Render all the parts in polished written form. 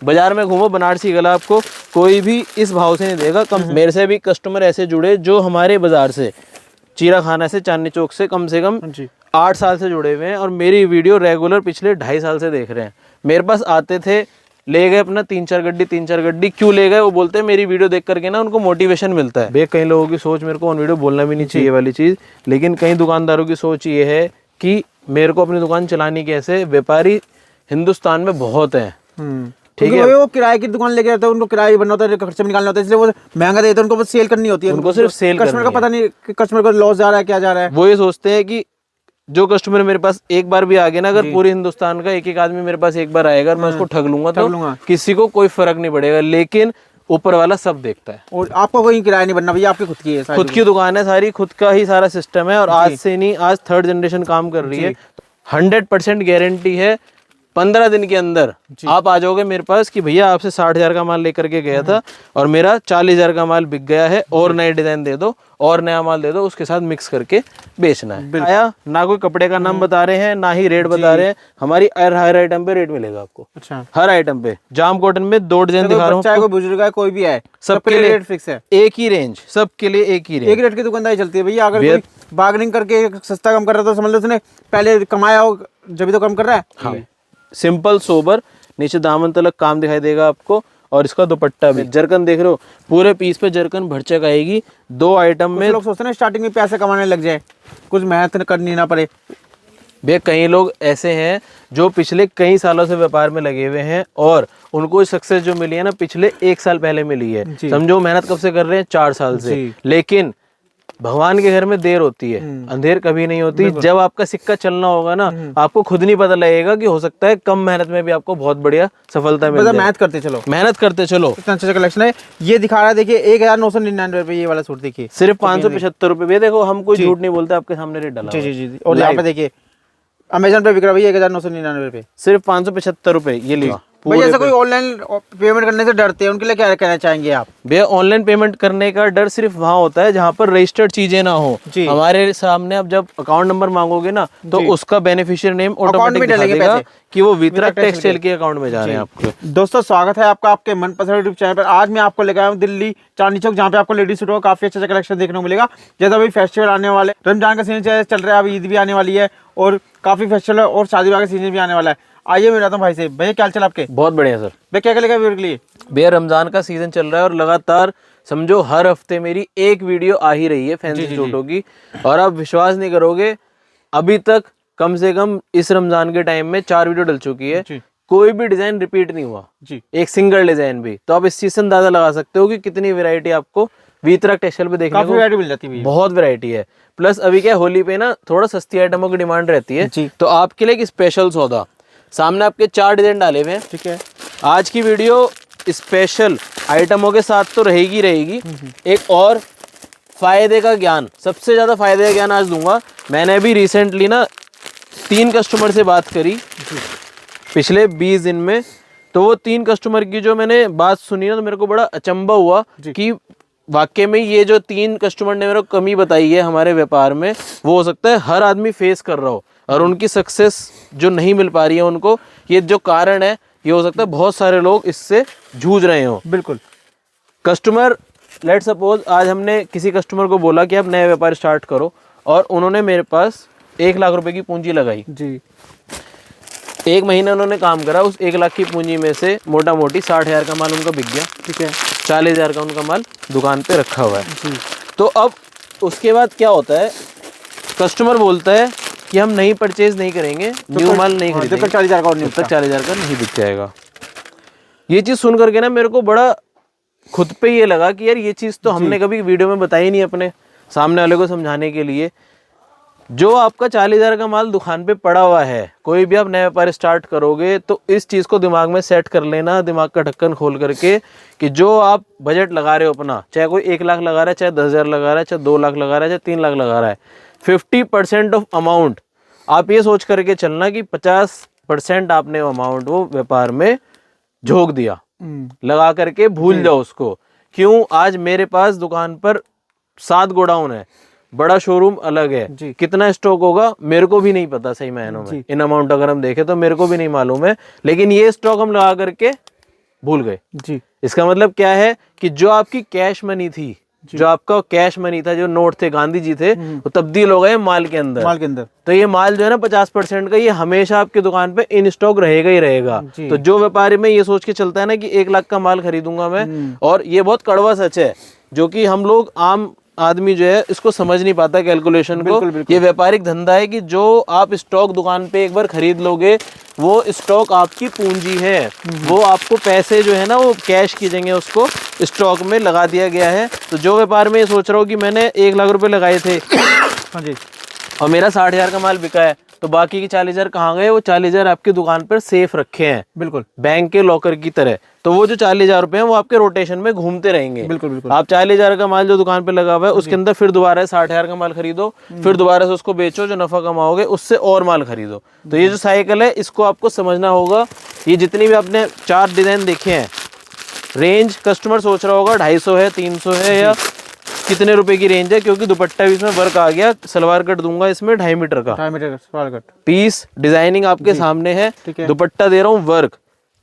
बाजार में घूमो, बनारसी गला आपको कोई भी इस भाव से नहीं देगा। कम मेरे से भी कस्टमर ऐसे जुड़े जो हमारे बाजार से, चीरा खाना से, चांदनी चौक से कम 8 साल से जुड़े हुए हैं और मेरी वीडियो रेगुलर पिछले 2.5 साल से देख रहे हैं। मेरे पास आते थे, ले गए अपना 3-4 गड्डी। क्यों ले गए? वो बोलते हैं मेरी वीडियो देख करके ना उनको मोटिवेशन मिलता है। कई लोगों की सोच, मेरे को ऑन वीडियो बोलना भी नहीं चाहिए वाली चीज़, लेकिन कई दुकानदारों की सोच ये है कि मेरे को अपनी दुकान चलानी कैसे। व्यापारी हिंदुस्तान में बहुत हैं, ठीक है, वो किराए की दुकान लेके रहते हैं, उनको किराया बनना होता है, खर्चे निकालना होता है, इसलिए वो महंगा देते हैं, उनको बस सेल करनी होती है, उनको सिर्फ सेल कस्टमर का पता नहीं कि कस्टमर को लॉस जा रहा है क्या जा रहा है। वो ये सोचते हैं कि जो कस्टमर मेरे पास एक बार भी आ गया ना, अगर पूरे हिंदुस्तान का एक आदमी मेरे पास एक बार आएगा और मैं उसको ठग लूंगा तो किसी को कोई फर्क नहीं पड़ेगा, लेकिन ऊपर वाला सब देखता है। और आपको कोई किराया नहीं बनना भैया, आपकी खुद की है, खुद की दुकान है सारी, खुद का ही सारा सिस्टम है और आज से नहीं, आज 3rd जनरेशन काम कर रही है। 100% गारंटी है, 15 दिन के अंदर आप आ जाओगे मेरे पास कि भैया आपसे 60,000 का माल लेकर के गया था और मेरा 40,000 का माल बिक गया है, और नए डिजाइन दे दो और नया माल दे दो, उसके साथ मिक्स करके बेचना है। आया ना, कोई कपड़े का नाम बता रहे हैं ना ही रेट बता रहे हैं, हमारी हर आइटम पे रेट मिलेगा आपको। अच्छा, हर आइटम पे। जाम कॉटन में 2 डिजाइन दिखा रहा हूँ, चाहे कोई बुजुर्ग है कोई भी है, सबके लिए रेट फिक्स है, एक ही रेंज, सबके लिए एक ही रेंज, एक रेट की दुकानदारी चलती है भैया। अगर कोई बार्गेनिंग करके सस्ता कम कर रहा है तो समझ लो उसने पहले कमाया हो, जब तो कम कर रहा है। हाँ, सिंपल सोबर, नीचे दामन तलक काम दिखाई देगा आपको, और इसका दुपट्टा भी जरकन देख रहे हो, पूरे पीस पे जरकन भरचक आएगी। 2 आइटम में लोग सोचते हैं स्टार्टिंग में पैसे कमाने लग जाए, कुछ मेहनत करनी ना पड़े। भैया कई लोग ऐसे हैं जो पिछले कई सालों से व्यापार में लगे हुए हैं और उनको सक्सेस जो मिली है ना पिछले 1 साल पहले मिली है। समझो मेहनत कब से कर रहे हैं, 4 साल से। लेकिन भगवान के घर में देर होती है, अंधेर कभी नहीं होती। जब आपका सिक्का चलना होगा ना, आपको खुद नहीं पता लगेगा कि हो सकता है कम मेहनत में भी आपको बहुत बढ़िया सफलता मिल जाए। मेहनत करते चलो, मेहनत करते चलो। इतना अच्छा कलेक्शन है। ये दिखा रहा है, देखिए 1999 रुपए ये वाला सूट, देखिए सिर्फ 575 रुपए। देखो हम कोई झूठ नहीं बोलते, आपके सामने रेट डाला। जी। और यहाँ पे देखिए अमेजन पे बिक रहा है 1999 रुपए, सिर्फ 575 रुपए। ये लीजिए। भैया ऐसा कोई ऑनलाइन पेमेंट करने से डरते हैं, उनके लिए क्या कहना चाहेंगे आप? भैया ऑनलाइन पेमेंट करने का डर सिर्फ वहाँ होता है जहाँ पर रजिस्टर्ड चीजें ना हो। हमारे सामने अब जब अकाउंट नंबर मांगोगे ना, तो उसका बेनिफिशियरी नेम ऑटोमेटिक दिखा देगा कि वो वितरक टेक्सटाइल के अकाउंट में जा रहे हैं आपके। दोस्तों स्वागत है आपका आपके मनपसंद यूट्यूब चैनल पर। आज मैं आपको लेकर आया हूँ दिल्ली चांदनी चौक, जहाँ पे आपको लेडीज सूट का काफी अच्छा कलेक्शन देखने को मिलेगा। जैसे अभी फेस्टिवल आने वाले, रमजान का सीजन चल रहा है, अभी ईद भी आने वाली है और काफी फेस्टिवल और शादी विवाह का सीजन भी आने वाला है। आइए मिलाता हूँ भाई से। भैया क्या चल आपके? बहुत बढ़िया सर। भैया क्या लेगा वीडियो के लिए? भैया रमजान का सीजन चल रहा है और लगातार समझो हर हफ्ते मेरी एक वीडियो आ ही रही है फैंसी सूटों की, और आप विश्वास नहीं करोगे, अभी तक कम से कम इस रमजान के टाइम में 4 वीडियो डल चुकी है, कोई भी डिजाइन रिपीट नहीं हुआ जी, एक सिंगल डिजाइन भी। तो आप इस चीज से अंदाजा लगा सकते हो कि कितनी वैरायटी आपको वितरक टेक्सटाइल पे देखने को वैरायटी मिल जाती है। बहुत वैरायटी है। प्लस अभी क्या होली पे ना थोड़ा सस्ती आइटमों की डिमांड रहती है, तो आपके लिए एक स्पेशल सौदा। सामने आपके 4 डिजाइन डाले हुए हैं, ठीक है। आज की वीडियो स्पेशल आइटमों के साथ तो रहेगी। एक और फायदे का ज्ञान, सबसे ज्यादा फायदे का ज्ञान आज दूंगा। मैंने अभी रिसेंटली ना 3 कस्टमर से बात करी पिछले 20 दिन में, तो वो 3 कस्टमर की जो मैंने बात सुनी ना, तो मेरे को बड़ा अचंभा हुआ कि वाकई में ये जो 3 कस्टमर ने मेरे को कमी बताई है हमारे व्यापार में, वो हो सकता है हर आदमी फेस कर रहा हो और उनकी सक्सेस जो नहीं मिल पा रही है उनको, ये जो कारण है, ये हो सकता है बहुत सारे लोग इससे जूझ रहे हो। बिल्कुल। कस्टमर, लेट सपोज आज हमने किसी कस्टमर को बोला कि आप नया व्यापार स्टार्ट करो, और उन्होंने मेरे पास 1 लाख रुपए की पूंजी लगाई जी। 1 महीना उन्होंने काम करा, उस 1 लाख की पूंजी में से मोटा मोटी 60,000 का माल उनका बिक गया, ठीक है। 40,000 का उनका माल दुकान पे रखा हुआ है। तो अब उसके बाद क्या होता है, कस्टमर बोलता है कि हम नहीं परचेज नहीं करेंगे, न्यू माल नहीं खरीदेंगे, जब तक 40,000 का नहीं बिक जाएगा। ये चीज सुन करके ना मेरे को बड़ा खुद पे ये लगा कि यार ये चीज तो हमने कभी वीडियो में बताई नहीं अपने सामने वाले को समझाने के लिए। जो आपका 40,000 का माल दुकान पे पड़ा हुआ है, कोई भी आप नया व्यापार स्टार्ट करोगे तो इस चीज को दिमाग में सेट कर लेना, दिमाग का ढक्कन खोल करके, कि जो आप बजट लगा रहे हो अपना, चाहे कोई 1 लाख लगा रहा है, चाहे 10,000 लगा रहा है, चाहे 2 लाख लगा रहा है, चाहे 3 लाख लगा रहा है, 50% ऑफ अमाउंट आप ये सोच करके चलना कि 50% आपने अमाउंट वो व्यापार में झोंक दिया, लगा करके भूल जाओ उसको। क्यों? आज मेरे पास दुकान पर 7 गोडाउन है, बड़ा शोरूम अलग है, कितना स्टॉक होगा मेरे को भी नहीं पता सही मायनों में। इन अमाउंट अगर हम देखें तो मेरे को भी नहीं मालूम है, लेकिन ये स्टॉक हम लगा करके भूल गए। जी इसका मतलब क्या है कि जो आपकी कैश मनी थी, जो आपका कैश मनी था, जो नोट थे, गांधी जी थे, वो तब्दील हो गए माल के अंदर। माल के अंदर। तो ये माल जो है ना 50% का, ये हमेशा आपकी दुकान पे इन स्टॉक रहेगा ही रहेगा। जी। तो जो व्यापारी में ये सोच के चलता है ना कि 1 लाख का माल खरीदूंगा मैं, और ये बहुत कड़वा सच है, जो कि हम लोग आम आदमी जो है इसको समझ नहीं पाता कैलकुलेशन को। ये व्यापारिक धंधा है कि जो आप स्टॉक दुकान पे एक बार खरीद लोगे, वो स्टॉक आपकी पूंजी है, वो आपको पैसे जो है ना वो कैश की जगह उसको स्टॉक में लगा दिया गया है। तो जो व्यापार में ये सोच रहा हूँ कि मैंने 1 लाख रुपए लगाए थे हाँ जी, और मेरा 60,000 का माल बिका है, तो बाकी के 40,000 कहाँ गए? वो 40,000 आपकी दुकान पर सेफ रखे हैं, बिल्कुल बैंक के लॉकर की तरह। तो वो जो 40,000 रुपए हैं वो आपके रोटेशन में घूमते रहेंगे। बिल्कुल बिल्कुल। आप 40,000 का माल जो दुकान पे लगा हुआ है उसके अंदर फिर दोबारा 60,000 का माल खरीदो, फिर दोबारा से उसको बेचो, जो नफा कमाओगे उससे और माल खरीदो। तो ये जो साइकिल है इसको आपको समझना होगा। ये जितनी भी आपने 4 डिजाइन देखे हैं, रेंज कस्टमर सोच रहा होगा 250 है, 300 है, या कितने रुपए की रेंज है, क्योंकि दुपट्टा भी इसमें वर्क आ गया। सलवार कट दूंगा इसमें 2.5 मीटर का, 2.5 मीटर का सलवार कट पीस डिजाइनिंग आपके सामने है, ठीक है। दुपट्टा दे रहा हूँ वर्क।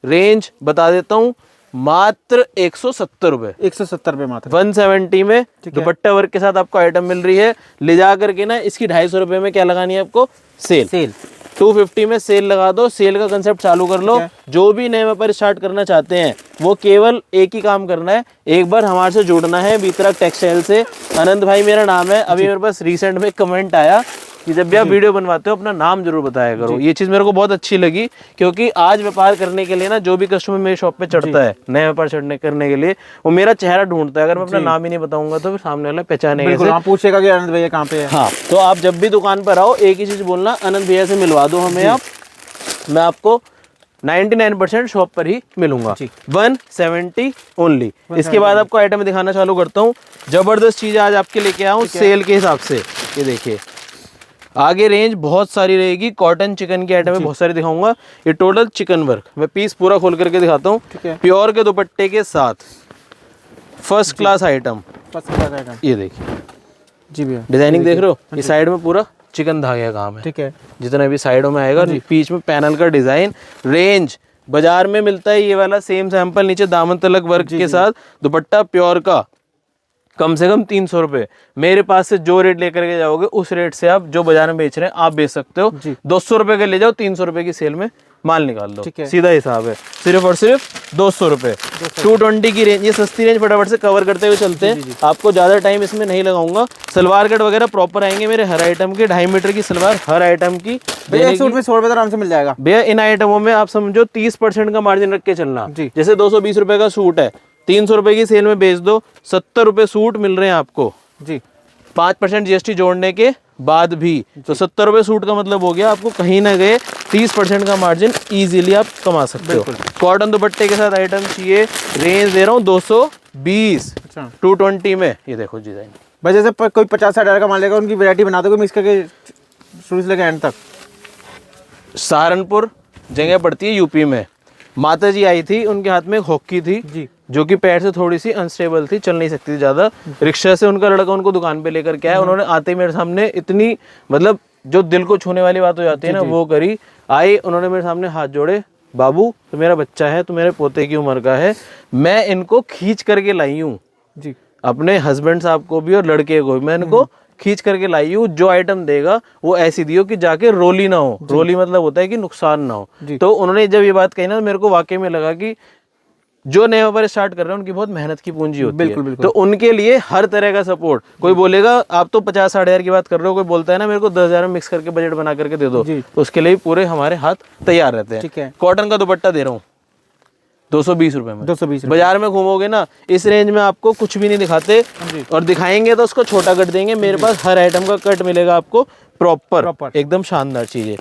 रेंज बता देता हूँ, मात्र 170 रुपए, 170 रुपए मात्र, 170 में दुपट्टा वर्क के साथ आपको आइटम मिल रही है। ले जा करके ना इसकी 250 रुपए में क्या लगानी है आपको? सेल। 250 में सेल लगा दो, सेल का कंसेप्ट चालू कर लो। जो भी नए व्यापार स्टार्ट करना चाहते हैं वो केवल एक ही काम करना है, एक बार हमारे से जुड़ना है, बीतरक टेक्सटाइल से। अनंत भाई मेरा नाम है। अभी मेरे पास रिसेंट में कमेंट आया कि जब भी आप वीडियो बनवाते हो अपना नाम जरूर बताया करो। ये चीज़ मेरे को बहुत अच्छी लगी, क्योंकि आज व्यापार करने के लिए ना जो भी कस्टमर मेरे शॉप पे चढ़ता है नए व्यापार चढ़ने करने के लिए, वो मेरा चेहरा ढूंढता है। अगर मैं अपना नाम ही नहीं बताऊंगा तो फिर सामने वाला पहचानेगा कैसे? हाँ, पूछेगा कि आनंद भैया कहाँ पे है। हाँ, तो आप जब भी दुकान पर आओ एक ही चीज़ बोलना, अनंत भैया से मिलवा दो हमें आप। मैं आपको 99% शॉप पर ही मिलूंगा। 170 ओनली। इसके बाद आपको आइटम दिखाना चालू करता हूँ। जबरदस्त चीज़ आज आपके लेके आया हूँ सेल के हिसाब से। ये देखिए, आगे रेंज बहुत सारी रहेगी। कॉटन चिकन की आइटम में बहुत सारी दिखाऊंगा। ये टोटल चिकन वर्क, मैं पीस पूरा खोल करके दिखाता हूँ। प्योर के दुपट्टे के साथ फर्स्ट क्लास आइटम। ये देखिए जी भैया, डिजाइनिंग देख रहे हो? ये साइड में पूरा चिकन धागे का काम है, ठीक है, जितना भी साइडों में आएगा। बीच में पैनल का डिजाइन। रेंज बाजार में मिलता है ये वाला सेम सैंपल, नीचे दामन तलक वर्क के साथ, दुपट्टा प्योर का, कम से कम 300 रुपए। मेरे पास से जो रेट लेकर के जाओगे उस रेट से आप जो बाजार में बेच रहे हैं आप बेच सकते हो। 200 रुपए के ले जाओ, 300 रुपए की सेल में माल निकाल दो, सीधा हिसाब है। सिर्फ और सिर्फ 200 रुपए। 220 की रेंज, ये सस्ती रेंज फटाफट से कवर करते हुए चलते हैं। आपको ज्यादा टाइम इसमें नहीं लगाऊंगा। सलवार कट वगैरह प्रॉपर आएंगे मेरे हर आइटम के। 2.5 मीटर की सलवार हर आइटम की। भैया एक सूट में 100 रुपए आराम से मिल जाएगा भैया। इन आइटमों में आप समझो 30% का मार्जिन रख के चलना। जैसे 220 रुपए का सूट है, 300 रुपए की सेल में बेच दो, 70 रुपए सूट मिल रहे हैं आपको जी, 5% जीएसटी जोड़ने के बाद भी। तो 70 रुपए सूट का मतलब हो गया आपको कहीं ना गए 30% का मार्जिन इजीली आप कमा सकते हो। कॉटन दुपट्टे के साथ आइटम चाहिए, रेंज दे रहा हूँ 220। 220 में ये देखो डिजाइन। भाई जैसे कोई 50-60 हज़ार का माल लेगा, उनकी वैरायटी बना दोगे मिक्स करके शुरू से लेकर एंड तक? सहारनपुर जगह पड़ती है यूपी में। माता जी आई थी, उनके हाथ में एक हॉकी थी जी, जो कि पैर से थोड़ी सी अनस्टेबल थी, चल नहीं सकती थी ज्यादा। रिक्शा से उनका लड़का उनको दुकान पे लेकर के आया। उन्होंने आते ही मेरे सामने इतनी मतलब जो दिल को छूने वाली बात हो जाती है ना वो करी। आए, उन्होंने मेरे सामने हाथ जोड़े, बाबू तो मेरा बच्चा है, तो मेरे पोते की उम्र का है, मैं इनको खींच करके लाई हूँ जी, अपने हस्बैंड साहब को भी और लड़के को भी मैं इनको खींच करके लाई हूँ। जो आइटम देगा वो ऐसी दियो कि जाके रोली ना हो। रोली मतलब होता है कि नुकसान ना हो। तो उन्होंने जब ये बात कही ना, मेरे को वाकई में लगा कि जो नए व्यापार स्टार्ट कर रहे हैं उनकी बहुत मेहनत की पूंजी होती है। तो उनके लिए हर तरह का सपोर्ट। कोई बोलेगा आप तो 50-60 हज़ार की बात कर रहे हो, कोई बोलता है ना मेरे को 10,000 में मिक्स करके बजट बना करके दे दो, तो उसके लिए पूरे हमारे हाथ तैयार रहते हैं। कॉटन का दुपट्टा दे रहा हूँ 220 रुपए में। 220 बाजार में घूमोगे ना इस रेंज में आपको कुछ भी नहीं दिखाते, और दिखाएंगे तो उसको छोटा कट देंगे। मेरे पास हर आइटम का कट मिलेगा आपको प्रॉपर, एकदम शानदार चीज है।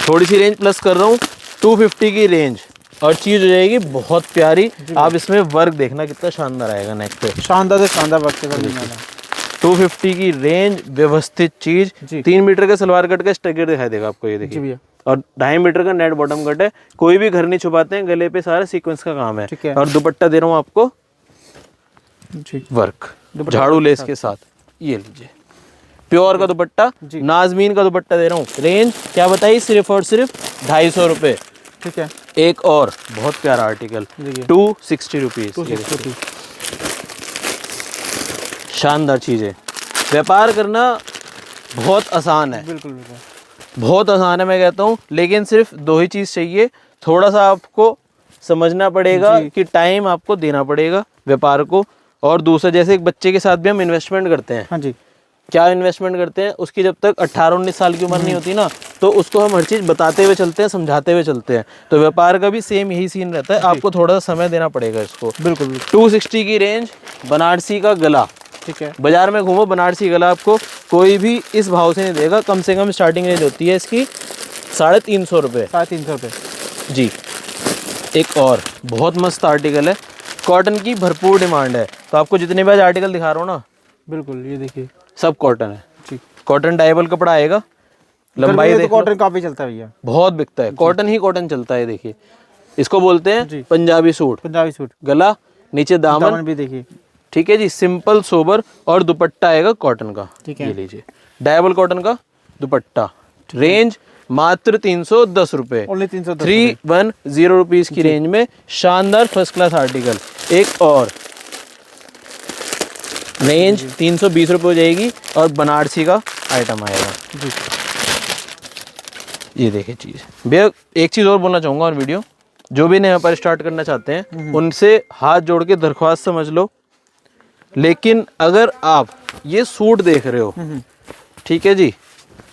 थोड़ी सी रेंज प्लस कर रहा हूँ, 250 की रेंज, और चीज हो जाएगी बहुत प्यारी। आप इसमें वर्क देखना कितना शानदार आएगा नेक पे, शानदार से शानदार वर्क। 250 की रेंज, व्यवस्थित चीज। 3 मीटर का सलवार कट का स्ट्रक्चर दिखाई देगा आपको, ये देखिए, और 2.5 मीटर का नेट बॉटम कट है। कोई भी घर नहीं छुपाते हैं, गले पे सारा सीक्वेंस का काम है। और दुपट्टा दे रहा हूँ आपको वर्क, झाड़ू लेस के साथ। ये लीजिए प्योर का दुपट्टा, नाजमीन का दुपट्टा दे रहा हूँ। रेंज क्या बताइए, सिर्फ और सिर्फ 250 रुपए। ठीक है। एक और बहुत प्यारा आर्टिकल, देखिए 260 रुपीज़। 260। शानदार चीज़ है। व्यापार करना बहुत आसान है, बिल्कुल बिल्कुल। बहुत आसान है मैं कहता हूँ, लेकिन सिर्फ दो ही चीज़ चाहिए। थोड़ा सा आपको समझना पड़ेगा कि टाइम आपको देना पड़ेगा व्यापार को, और दूसरा जैसे एक बच्चे के साथ भी हम इन्वेस्टमेंट करते हैं। हाँ जी। क्या इन्वेस्टमेंट करते हैं, उसकी जब तक 18-19 साल की उम्र नहीं होती ना, तो उसको हम हर चीज़ बताते हुए चलते हैं, समझाते हुए चलते हैं। तो व्यापार का भी सेम यही सीन रहता है, आपको थोड़ा सा समय देना पड़ेगा इसको। बिल्कुल बिल्कुल। 260 की रेंज, बनारसी का गला। ठीक है। बाजार में घूमो, बनारसी गला आपको कोई भी इस भाव से नहीं देगा। कम से कम स्टार्टिंग रेंज होती है इसकी 350 रुपये। 350 रुपये जी। एक और बहुत मस्त आर्टिकल है, कॉटन की भरपूर डिमांड है। तो आपको जितने भी आज आर्टिकल दिखा रहा हूँ ना, बिल्कुल, ये देखिए सब कॉटन है जी। कॉटन डाइबल कपड़ा आएगा। लंबाई तो देख लो, कॉटन काफी चलता है भैया, बहुत बिकता है। कॉटन ही कॉटन चलता है। देखिए इसको बोलते हैं पंजाबी सूट। पंजाबी सूट। गला, नीचे दामन भी देखिए। ठीक है जी, सिंपल सोबर, और दुपट्टा आएगा कॉटन का। ठीक है। ये लीजिए, डायबल कॉटन का दुपट्टा। रेंज मात्र 310 रुपये। ओनली 310। 310 रुपीज़ की रेंज में शानदार फर्स्ट क्लास आर्टिकल। एक और रेंज 320 रुपये हो जाएगी, और बनारसी का आइटम आएगा जी। ये देखिए चीज़। भैया एक चीज़ और बोलना चाहूँगा, और वीडियो जो भी नया पर स्टार्ट करना चाहते हैं उनसे हाथ जोड़ के दरख्वास्त समझ लो, लेकिन अगर आप ये सूट देख रहे हो, ठीक है जी,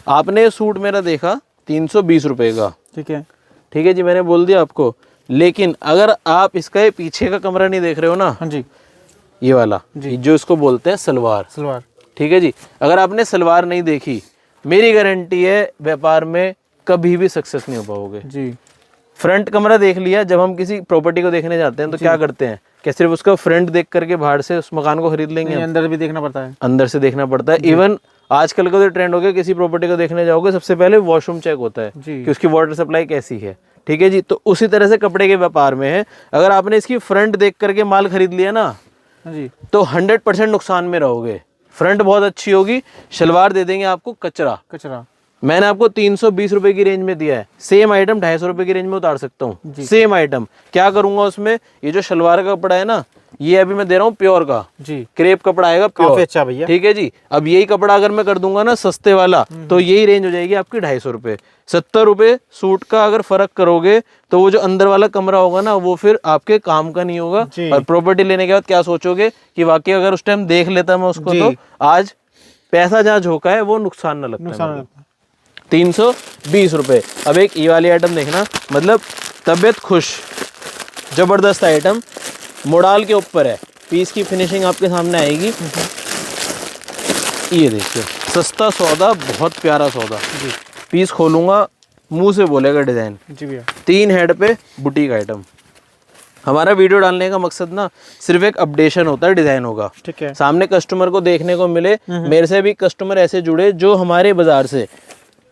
आपने ये सूट मेरा देखा 320 रुपये का, ठीक है। ठीक है जी, मैंने बोल दिया आपको, लेकिन अगर आप इसका ये पीछे का कमरा नहीं देख रहे हो ना, हाँ जी, ये वाला जो इसको बोलते हैं सलवार, सलवार, ठीक है जी, अगर आपने सलवार नहीं देखी, मेरी गारंटी है व्यापार में कभी भी सक्सेस नहीं हो पाओगे जी। फ्रंट कमरा देख लिया, जब हम किसी प्रॉपर्टी को देखने जाते हैं तो क्या करते हैं, क्या सिर्फ उसका फ्रंट देख करके बाहर से उस मकान को खरीद लेंगे? अंदर भी देखना पड़ता है, अंदर से देखना पड़ता है। इवन आजकल का तो ट्रेंड हो गया, किसी प्रॉपर्टी को देखने जाओगे सबसे पहले वॉशरूम चेक होता है कि उसकी वाटर सप्लाई कैसी है, ठीक है जी। तो उसी तरह से कपड़े के व्यापार में है, अगर आपने इसकी फ्रंट देख करके माल खरीद लिया ना जी, तो 100% नुकसान में रहोगे। फ्रंट बहुत अच्छी होगी, शलवार दे देंगे आपको कचरा। कचरा। मैंने आपको 320 रुपए की रेंज में दिया है, सेम आइटम 250 रुपए की रेंज में उतार सकता हूँ। सेम आइटम क्या करूंगा उसमें, ये जो शलवार का कपड़ा है ना, ये अभी मैं दे रहा हूँ प्योर का जी, क्रेप कपड़ा आएगा, काफी अच्छा भैया, ठीक है जी। अब यही कपड़ा अगर मैं कर दूंगा ना सस्ते वाला, तो यही रेंज हो जाएगी आपकी 250 रुपये। 70 रुपये सूट का अगर फर्क करोगे तो वो जो अंदर वाला कमरा होगा ना, वो फिर आपके काम का नहीं होगा। और प्रॉपर्टी लेने के बाद क्या सोचोगे कि वाकई अगर उस टाइम देख लेता मैं उसको, तो आज पैसा जहाँ झोंका है वो नुकसान न लगता। 320 रुपये। अब एक ई वाली आइटम देखना, मतलब तबीयत खुश, जबरदस्त आइटम, मोडाल के ऊपर है, पीस की फिनिशिंग आपके सामने आएगी। ये देखिए सस्ता सौदा, बहुत प्यारा सौदा जी। पीस खोलूंगा मुंह से बोलेगा डिजाइन जी भैया। 3 हेड पे बुटीक आइटम। हमारा वीडियो डालने का मकसद ना सिर्फ एक अपडेशन होता है, डिजाइन होगा, ठीक है, सामने कस्टमर को देखने को मिले। मेरे से भी कस्टमर ऐसे जुड़े जो हमारे बाजार से,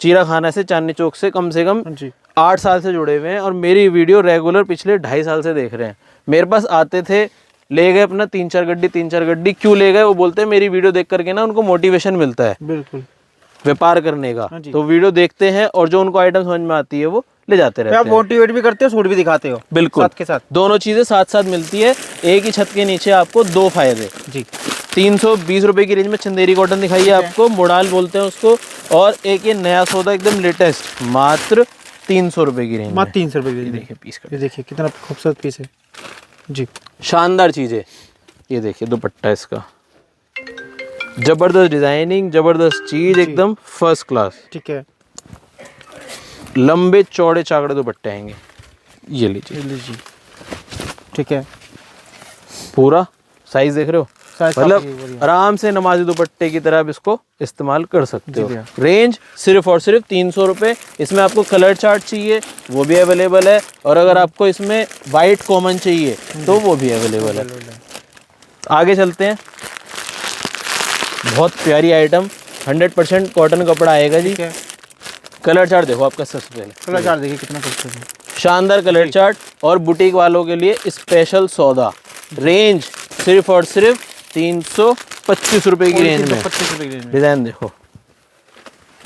चीरा खाना से, चांदनी चौक से कम 8 साल से जुड़े हुए हैं, और मेरी वीडियो रेगुलर पिछले 2.5 साल से देख रहे हैं। मेरे पास आते थे, ले गए अपना 3-4 गड्डी। क्यों ले गए? वो बोलते हैं मेरी वीडियो देख करके ना उनको मोटिवेशन मिलता है बिल्कुल व्यापार करने का। तो वीडियो देखते हैं और जो उनको आइटम समझ में आती है वो ले जाते रहते हैं। आप मोटिवेट भी करते हो, सूट भी दिखाते हो, बिल्कुल साथ के साथ, दोनों चीजें साथ साथ मिलती है। एक ही छत के नीचे आपको 2 फायदे जी। 320 रुपए की रेंज में चंदेरी कॉटन दिखाई है आपको, मोडाल बोलते हैं उसको, और एक ये नया सौदा एकदम लेटेस्ट, मात्र 300 रुपए की रेंज, मात्र 300 रुपए की। देखिए पीस का, ये देखिए कितना खूबसूरत पीस है जी, शानदार चीज है। ये देखिए दुपट्टा इसका, जबरदस्त डिजाइनिंग, जबरदस्त चीज, एकदम फर्स्ट क्लास, ठीक है। लंबे चौड़े चाकड़े दुपट्टे आएंगे। ये लीजिए, ठीक है, पूरा साइज देख रहे हो, मतलब आराम से नमाजी दुपट्टे की तरह आप इसको इस्तेमाल कर सकते हो। रेंज सिर्फ और सिर्फ 300 रुपये। इसमें आपको कलर चार्ट चाहिए वो भी अवेलेबल है, और अगर आपको इसमें वाइट कॉमन चाहिए तो वो भी अवेलेबल है। आगे चलते हैं, बहुत प्यारी आइटम, 100% कॉटन कपड़ा आएगा जी। कलर चार्ट देखो आपका, सबसे पहले कलर चार्ट देखिए कितना खूबसूरत है, शानदार कलर चार्ट, और बुटीक वालों के लिए स्पेशल सौदा। रेंज सिर्फ और सिर्फ 325 रुपए की रेंज में। 25 रुपए की रेंज में। डिजाइन देखो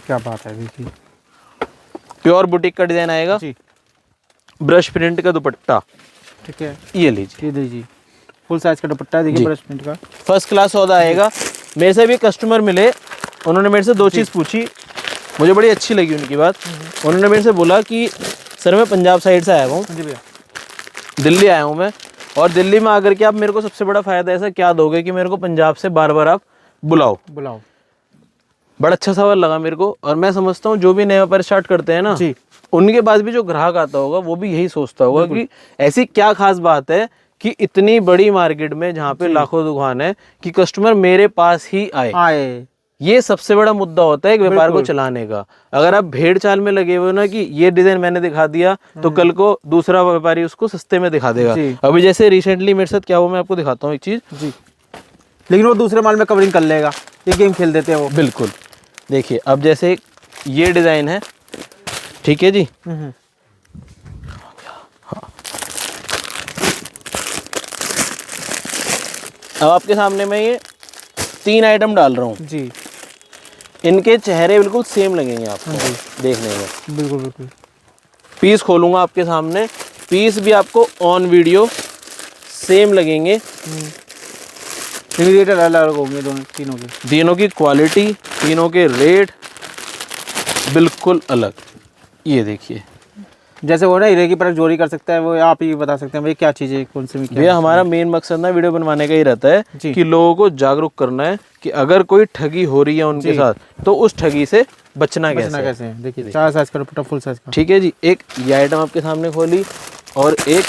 क्या बात है, देखिए प्योर बुटीक का डिजाइन आएगा जी। ब्रश प्रिंट का दुपट्टा, ठीक है, ये लीजिए, ये दीजिए फुल साइज का दुपट्टा है, जी। देखिए ब्रश प्रिंट का। फर्स्ट क्लास सौदा आएगा। मेरे से भी कस्टमर मिले, उन्होंने मेरे से 2 चीज़ पूछी, मुझे बड़ी अच्छी लगी उनकी बात। उन्होंने मेरे से बोला कि सर मैं पंजाब साइड से आया हूँ, हाँ जी भैया, दिल्ली आया हूँ मैं, और दिल्ली में आकर के आप मेरे को सबसे बड़ा फ़ायदा ऐसा क्या दोगे कि मेरे को पंजाब से बार बार आप बुलाओ। बुलाओ। बड़ा अच्छा सवाल लगा मेरे को, और मैं समझता हूँ जो भी नया व्यापार स्टार्ट करते हैं ना, जी, उनके पास भी जो ग्राहक आता होगा वो भी यही सोचता होगा कि ऐसी क्या खास बात है कि इतनी बड़ी मार्केट में जहाँ पे लाखों दुकान है कि कस्टमर मेरे पास ही आए। ये सबसे बड़ा मुद्दा होता है एक व्यापार को चलाने का। अगर आप भेड़ चाल में लगे हुए हो ना कि ये डिजाइन मैंने दिखा दिया तो कल को दूसरा व्यापारी उसको सस्ते में दिखा देगा। जी। अभी जैसे रिसेंटली मेरे साथ क्या हुआ, मैं आपको दिखाता हूँ एक चीज। जी, लेकिन वो दूसरे माल में कवरिंग कर लेगा, ये गेम खेल देते हैं वो। बिल्कुल, देखिए अब जैसे ये डिजाइन है, ठीक है जी, अब आपके सामने मैं ये 3 आइटम डाल रहा हूँ। जी, इनके चेहरे बिल्कुल सेम लगेंगे आपको देखने में। बिल्कुल बिल्कुल। पीस खोलूंगा आपके सामने, पीस भी आपको ऑन वीडियो सेम लगेंगे। रेट अलग अलग होंगे दोनों तीनों के, तीनों की क्वालिटी, तीनों के रेट बिल्कुल अलग। ये देखिए जैसे वो ना हीरे की परख जोड़ी कर सकता है, वो आप ही बता सकते हैं भाई क्या चीज़ है, कौन से में क्या भैया हमारा मेन मकसद ना वीडियो बनवाने का ही रहता है जी। कि लोगों को जागरूक करना है कि अगर कोई ठगी हो रही है उनके साथ तो उस ठगी से बचना कैसे है। देखिए 4 साइज का दुपट्टा, फुल साइज का। ठीक है जी। एक ये आइटम आपके सामने खोली और एक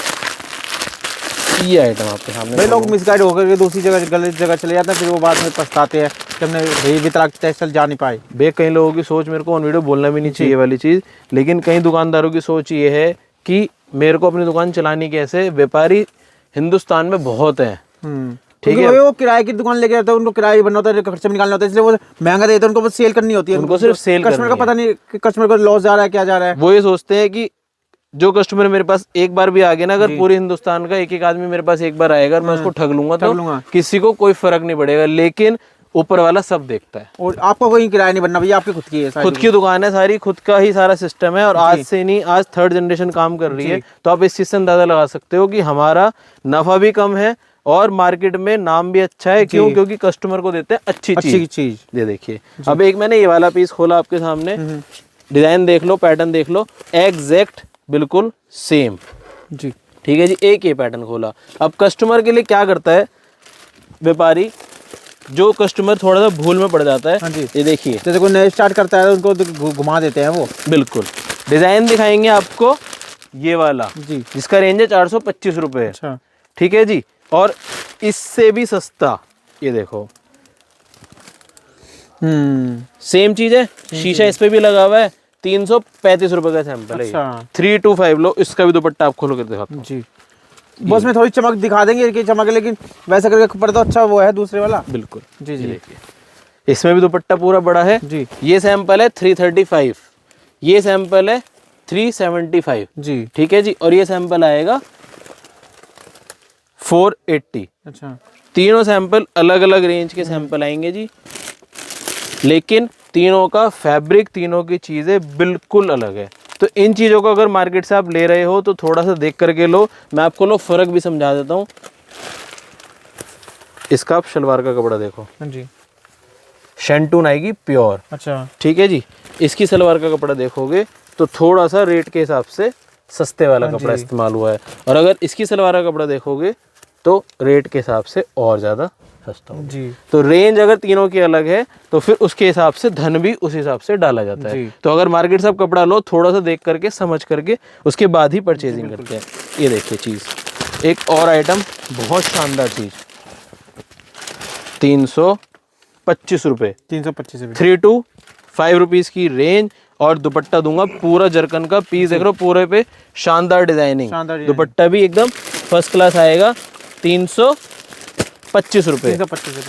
ये आइटम आपके सामने भाई लोग मिसगाइड होकर के दूसरी जगह गलत जगह चले जाते हैं, फिर वो बाद में पछताते हैं कि हमने भाई वितरक टेक्सटाइल जा नहीं पाए। बे कई लोगों की सोच, मेरे को ऑन वीडियो बोलना भी नहीं चाहिए वाली चीज़, लेकिन कई दुकानदारों की सोच ये है कि मेरे को अपनी दुकान चलानी कैसे। व्यापारी हिंदुस्तान में बहुत हैं, ठीक है, वो किराए की दुकान लेके आते हैं, उनको किराया बनना होता है, खर्चे में निकालना होता है, इसलिए वो महंगा देते हैं, उनको बस सेल करनी होती है, उनको सिर्फ सेल कस्टमर का पता नहीं कि कस्टमर को लॉस जा रहा है क्या जा रहा है। वो ये सोचते हैं कि जो कस्टमर मेरे पास एक बार भी आ गया ना, अगर पूरे हिंदुस्तान का एक एक आदमी मेरे पास एक बार आएगा और मैं उसको ठग लूंगा तो किसी को कोई फर्क नहीं पड़ेगा, लेकिन ऊपर वाला सब देखता है। और आपको कोई किराया नहीं बनना भैया, आपकी खुद की है, खुद की दुकान है सारी, खुद का ही सारा सिस्टम है, और आज से नहीं, आज 3rd जनरेशन काम कर रही है। तो आप इस चीज से अंदाजा लगा सकते हो कि हमारा नफा भी कम है और मार्केट में नाम भी अच्छा है। क्यों? क्योंकि कस्टमर को देते हैं अच्छी चीज। ये देखिए, अब एक मैंने ये वाला पीस खोला आपके सामने, डिजाइन देख लो, पैटर्न देख लो, एग्जैक्ट बिल्कुल सेम जी। ठीक है जी। एक ये पैटर्न खोला। अब कस्टमर के लिए क्या करता है व्यापारी, जो कस्टमर थोड़ा सा भूल में पड़ जाता है, हाँ जी, ये देखिए, जैसे कोई नया स्टार्ट करता है तो उनको घुमा देते हैं वो। बिल्कुल डिजाइन दिखाएंगे आपको ये वाला जी, जिसका रेंज है 425 रुपये। अच्छा, ठीक है जी। और इससे भी सस्ता, ये देखो सेम चीज है, शीशा इस पे भी लगा हुआ है, 335 रुपए का सैंपल है। अच्छा। 325 लो। इसका भी दुपट्टा आप खोलो कर दिखाता हूँ जी। बस में थोड़ी चमक दिखा देंगे कि चमक, लेकिन वैसा करके पर तो अच्छा वो है दूसरे वाला। बिल्कुल जी जी। देखिए इसमें भी दुपट्टा पूरा बड़ा है जी। ये सैंपल है 335, ये सैंपल है 375 जी। ठीक है जी। और ये सैंपल आएगा 480। अच्छा, तीनों सैंपल अलग अलग रेंज के सैंपल आएंगे जी, लेकिन तीनों का फैब्रिक, तीनों की चीज़ें बिल्कुल अलग है। तो इन चीज़ों को अगर मार्केट से आप ले रहे हो तो थोड़ा सा देख करके लो। मैं आपको लो फ़र्क भी समझा देता हूँ। इसका आप शलवार का कपड़ा देखो, हाँ जी, शेंटून आएगी प्योर। अच्छा, ठीक है जी। इसकी सलवार का कपड़ा देखोगे तो थोड़ा सा रेट के हिसाब से सस्ते वाला कपड़ा इस्तेमाल हुआ है, और अगर इसकी सलवार का कपड़ा देखोगे तो रेट के हिसाब से और ज़्यादा सस्ता होगा जी। तो रेंज अगर तीनों की अलग है तो फिर उसके हिसाब से धन भी उस हिसाब से डाला जाता है। तो अगर मार्केट से आप कपड़ा लो, थोड़ा सा देख करके समझ करके उसके बाद ही परचेजिंग करते हैं। ये देखिए चीज़, एक और आइटम बहुत शानदार चीज़, 325 रुपये, 325 रुपये, 325 रुपीज़ की रेंज। और दुपट्टा दूंगा पूरा जरकन का, पीस देख रहे हो पूरे पे शानदार डिजाइनिंग, दुपट्टा भी एकदम फर्स्ट क्लास आएगा। 325 रुपये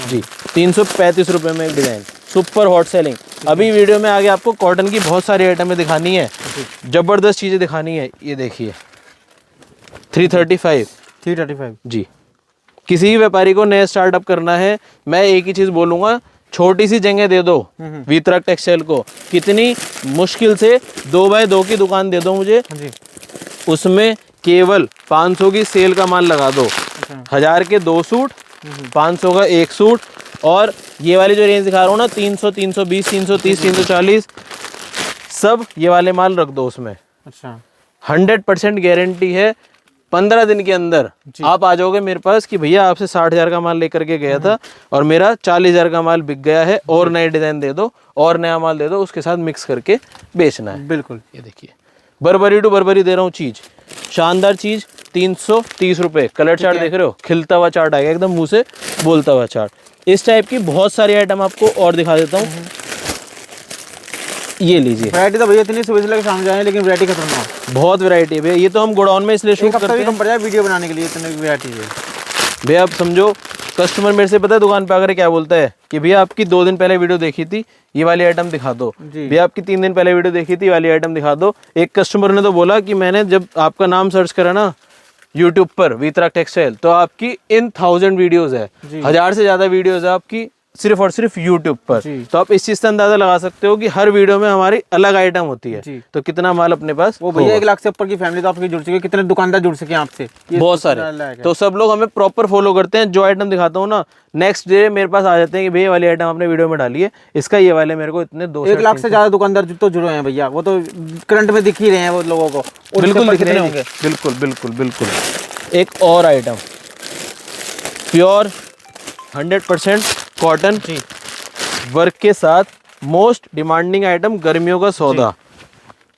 जी, 335 रुपये में एक डिज़ाइन, सुपर हॉट सेलिंग। अभी वीडियो में आगे आपको कॉटन की बहुत सारी आइटमें दिखानी है, ज़बरदस्त चीज़ें दिखानी है। ये देखिए 335 जी। किसी भी व्यापारी को नया स्टार्टअप करना है, मैं एक ही चीज़ बोलूँगा, छोटी सी जगह दे दो वितरक टेक्सटाइल को, कितनी मुश्किल से 2x2 की दुकान दे दो मुझे, उसमें केवल 500 की सेल का माल लगा दो, 1000 के 2 सूट, 500 का 1 सूट, और ये वाली जो रेंज दिखा रहा हूँ ना 300, 320, 330, 340, सब ये वाले माल रख दो उसमें। अच्छा 100% गारंटी है। 15 दिन के अंदर आप आ जाओगे मेरे पास कि भैया आपसे 60,000 का माल लेकर के गया था और मेरा 40,000 का माल बिक गया है, और नए डिजाइन दे दो और नया माल दे दो, उसके साथ मिक्स करके बेचना है। बिल्कुल। ये देखिए बर्बरी टू बर्बरी दे रहा हूँ चीज, शानदार चीज, 330 रुपए। कलर चार्ट देख रहे हो, खिलता हुआ चार्ट आएगा, एकदम मुंह से बोलता हुआ चार्ट। इस टाइप की बहुत सारी आइटम आपको और दिखा देता हूँ। ये लीजिए, वैरायटी तो भैया इतनी सुबह से लेकर शाम जाए, लेकिन वैरायटी खतरनाक, बहुत वैरायटी है भैया। ये तो हम गोडाउन में इसलिए शूट एक हफ्ता करते भी हैं कम पड़ जाए वीडियो बनाने के लिए, इतनी वैरायटी है भैया। आप समझो कस्टमर मेरे से पता है दुकान पे आकर क्या बोलता है कि भैया आपकी 2 दिन पहले वीडियो देखी थी, ये वाली आइटम दिखा दो। जी। भैया आपकी 3 दिन पहले वीडियो देखी थी, ये वाली आइटम दिखा दो। एक कस्टमर ने तो बोला कि मैंने जब आपका नाम सर्च करा ना यूट्यूब पर, वीतराग टेक्सटाइल, तो आपकी इन 1000 वीडियोस है, 1000 से ज्यादा वीडियोस है आपकी सिर्फ और सिर्फ यूट्यूब पर। तो आप इस चीज से अंदाजा लगा सकते हो कि हर वीडियो में हमारी अलग आइटम होती है, तो कितना माल अपने पास वो भैया 1 लाख से ऊपर की फैमिली तो आपकी जुड़ चुकी है। कितने दुकानदार जुड़ सके आपसे, बहुत सारे। तो सब लोग हमें प्रॉपर फॉलो करते हैं। जो आइटम दिखाता हूँ ना, नेक्स्ट डे मेरे पास आ जाते हैं कि भैया वाली आइटम आपने वीडियो में डाली है, इसका ये वाले मेरे को इतने 1 लाख से ज्यादा दुकानदार तो जुड़े हैं भैया, वो तो करंट में दिख ही रहे हैं वो लोगों को। बिल्कुल दिख रहे होंगे, बिल्कुल बिल्कुल बिल्कुल। एक और आइटम, प्योर 100% कॉटन वर्क के साथ, मोस्ट डिमांडिंग आइटम, गर्मियों का सौदा।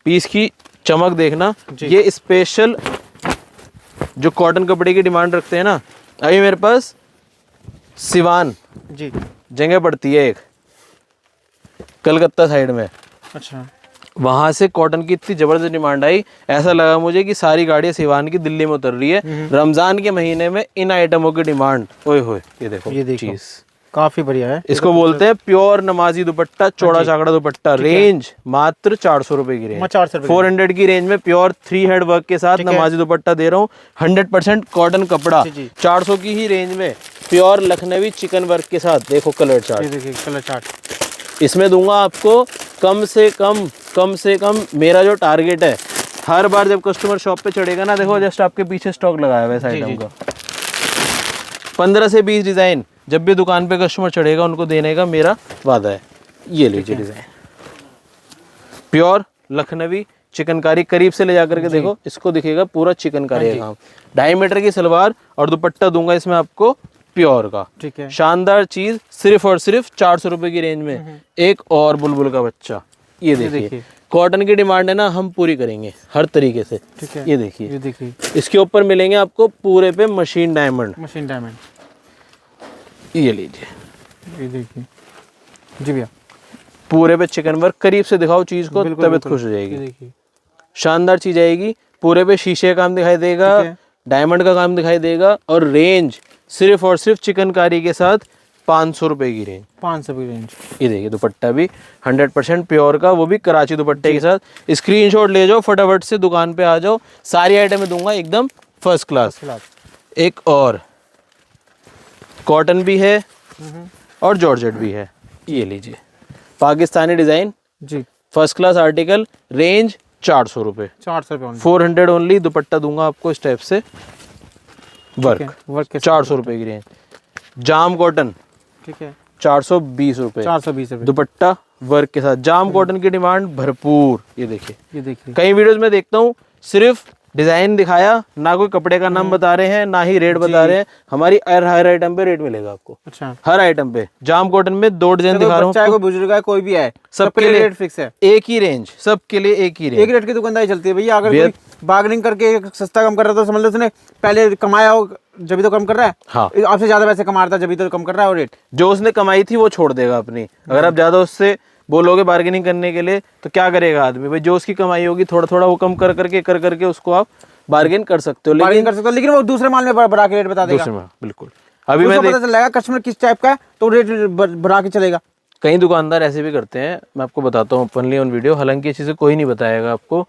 पीस की चमक देखना, ये स्पेशल जो कॉटन कपड़े की डिमांड रखते हैं ना, अभी मेरे पास सिवान जी जगह पड़ती है एक, कलकत्ता साइड में। अच्छा, वहां से कॉटन की इतनी जबरदस्त डिमांड आई, ऐसा लगा मुझे कि सारी गाड़ियां सिवान की दिल्ली में उतर रही है। रमजान के महीने में इन आइटमों की डिमांड, ओए होए, ये देखो चीज काफी बढ़िया है। इसको बोलते हैं प्योर नमाजी दुपट्टा, चौड़ा चाकड़ा दुपट्टा। रेंज मात्र 400 रुपए की रेंज, 400 की रेंज में प्योर 3 हेड वर्क के साथ नमाजी दुपट्टा दे रहा हूँ। 100% कॉटन कपड़ा, 400 की ही रेंज में प्योर लखनवी चिकन वर्क के साथ। देखो कलर चार्ट, देखिए कलर चार्ट। इसमें दूंगा आपको कम से कम मेरा जो टारगेट है, हर बार जब कस्टमर शॉप पे चढ़ेगा ना, देखो जस्ट आपके पीछे स्टॉक लगाया हुआ है इस आइटम का, 15 से 20 डिजाइन जब भी दुकान पे कस्टमर चढ़ेगा उनको देने का मेरा वादा है। ये लीजिए डिजाइन, प्योर लखनवी चिकनकारी, करीब से ले जाकर के देखो, इसको दिखेगा पूरा चिकनकारी का काम। 2.5 मीटर की सलवार और दुपट्टा दूंगा इसमें आपको प्योर का। ठीक है, शानदार चीज, सिर्फ और सिर्फ 400 रुपए की रेंज में। एक और बुलबुल का बच्चा, ये देखिए कॉटन की डिमांड है ना, हम पूरी करेंगे हर तरीके से। ठीक है, ये देखिए देखिए इसके ऊपर मिलेंगे आपको पूरे पे मशीन डायमंड। ये लीजिए, ये देखिए जी भैया, पूरे पे चिकन वर्क। करीब से दिखाओ चीज को, तबीयत खुश हो जाएगी। शानदार चीज आएगी, पूरे पे शीशे का काम दिखाई देगा, डायमंड का काम दिखाई देगा, और रेंज सिर्फ और सिर्फ चिकनकारी के साथ 500 रुपए की रेंज। 500 की रेंज। ये देखिए दुपट्टा भी 100% प्योर का, वो भी कराची दुपट्टे के साथ। स्क्रीनशॉट ले जाओ, फटाफट से दुकान पे आ जाओ, सारी आइटम दूंगा एकदम फर्स्ट क्लास। एक और कॉटन भी है और जॉर्जेट भी है, ये लीजिए पाकिस्तानी डिजाइन जी, फर्स्ट क्लास आर्टिकल। रेंज 400 रुपए, 400 ओनली। दुपट्टा दूंगा आपको इस टाइप से वर्क के 400 रुपए की रेंज। जाम कॉटन, ठीक है, 420 रुपए, 420 रुपए दुपट्टा वर्क के साथ। जाम कॉटन की डिमांड भरपूर। ये देखिए कई वीडियोस में देखता हूँ सिर्फ डिजाइन दिखाया, ना कोई कपड़े का नाम बता रहे हैं, ना ही रेट बता रहे हैं। हमारी हर आइटम पे रेट मिलेगा आपको। अच्छा, हर आइटम पे। जाम कॉटन में 2 डिजाइन दिखा रहा हूँ, चाहे कोई बुजुर्ग है कोई भी है, सबके लिए रेट फिक्स है, एक ही रेंज, सबके लिए एक ही रेंज। एक रेट की दुकानदारी चलती है भैया। अगर कोई बार्गेनिंग करके सस्ता कम कर रहा है तो समझ लो उसने पहले कमाया हो, जब तो कम कर रहा है। हाँ, आपसे ज्यादा पैसे कमा रहा था, जब तो कम कर रहा है। और रेट जो उसने कमाई थी वो छोड़ देगा अपनी। अगर आप ज्यादा उससे बोलोगे बार्गेनिंग करने के लिए तो क्या करेगा आदमी भाई, जो उसकी कमाई होगी थोड़ा थोड़ा वो कम कर करके उसको आप बार्गेन कर सकते हो, लेकिन वो दूसरे माल में बढ़ा के रेट बता देगा। बिल्कुल, अभी मैं पता चलेगा कस्टमर किस टाइप का है तो रेट बढ़ा के चलेगा। कई दुकानदार ऐसे भी करते हैं, मैं आपको बताता हूँ ओपनली ऑन वीडियो, हालांकि इसी से कोई नहीं बताएगा आपको।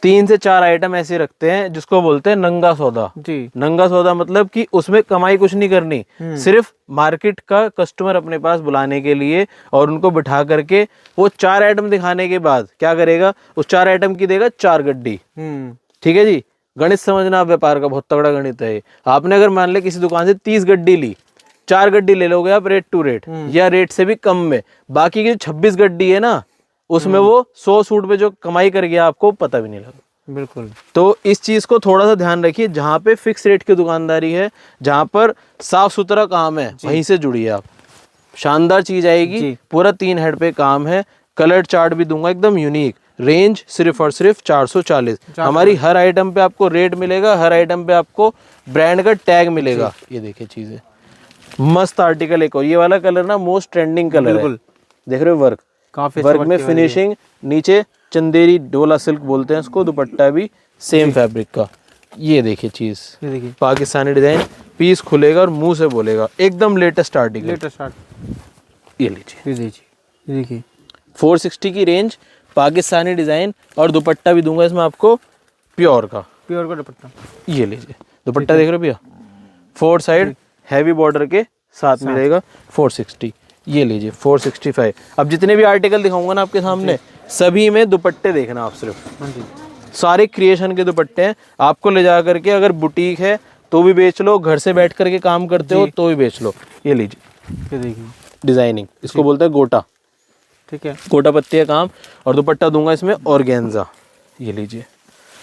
3 से 4 आइटम ऐसे रखते हैं जिसको बोलते हैं नंगा सौदा जी। नंगा सौदा मतलब कि उसमें कमाई कुछ नहीं करनी, सिर्फ मार्केट का कस्टमर अपने पास बुलाने के लिए और उनको बिठा करके वो 4 आइटम दिखाने के बाद क्या करेगा, उस 4 आइटम की देगा 4 गड्डी। ठीक है जी, गणित समझना आप व्यापार का बहुत तगड़ा गणित है। आपने अगर मान ले किसी दुकान से 30 गड्डी ली, 4 गड्डी ले लोगे आप रेट टू रेट या रेट से भी कम में, बाकी की जो 26 गड्डी है ना उसमें वो 100 सूट पे जो कमाई कर गया आपको पता भी नहीं लगा। बिल्कुल। तो इस चीज को थोड़ा सा ध्यान रखिए, जहाँ पे फिक्स रेट की दुकानदारी है, जहाँ पर साफ सुथरा काम है, वहीं से जुड़िए आप, शानदार चीज आएगी। पूरा 3 हेड पे काम है, कलर चार्ट भी दूंगा एकदम यूनिक। रेंज सिर्फ और सिर्फ 440। हमारी हर आइटम पे आपको रेट मिलेगा, हर आइटम पे आपको ब्रांड का टैग मिलेगा। ये देखिए चीजें, मस्त आर्टिकल। एक और ये वाला कलर ना मोस्ट ट्रेंडिंग कलर है, देख रहे हो वर्क, काफी वर्क में फिनिशिंग, नीचे चंदेरी डोला सिल्क बोलते हैं इसको, दुपट्टा भी सेम फैब्रिक का। ये देखिए चीज, ये देखिए पाकिस्तानी डिजाइन, पीस खुलेगा और मुंह से बोलेगा, एकदम लेटेस्ट आर्टिकल। लेटेस्ट आर्ट, ये लीजिए, ये देखिए 460 की रेंज, पाकिस्तानी डिजाइन और दुपट्टा भी दूंगा इसमें आपको प्योर का दुपट्टा। ये लीजिए दुपट्टा देख रहे हो भैया, 4 साइड हैवी बॉर्डर के साथ मिलेगा। 460, ये लीजिए 465। अब जितने भी आर्टिकल दिखाऊंगा ना आपके सामने, सभी में दुपट्टे देखना आप सिर्फ, सारे क्रिएशन के दुपट्टे हैं। आपको ले जा करके अगर बुटीक है तो भी बेच लो, घर से बैठ करके काम करते हो तो भी बेच लो। ये लीजिए, ये देखिए डिजाइनिंग, इसको बोलते हैं गोटा, ठीक है, गोटा पत्ती का काम। और दुपट्टा दूंगा इसमें ऑर्गेन्जा, ये लीजिए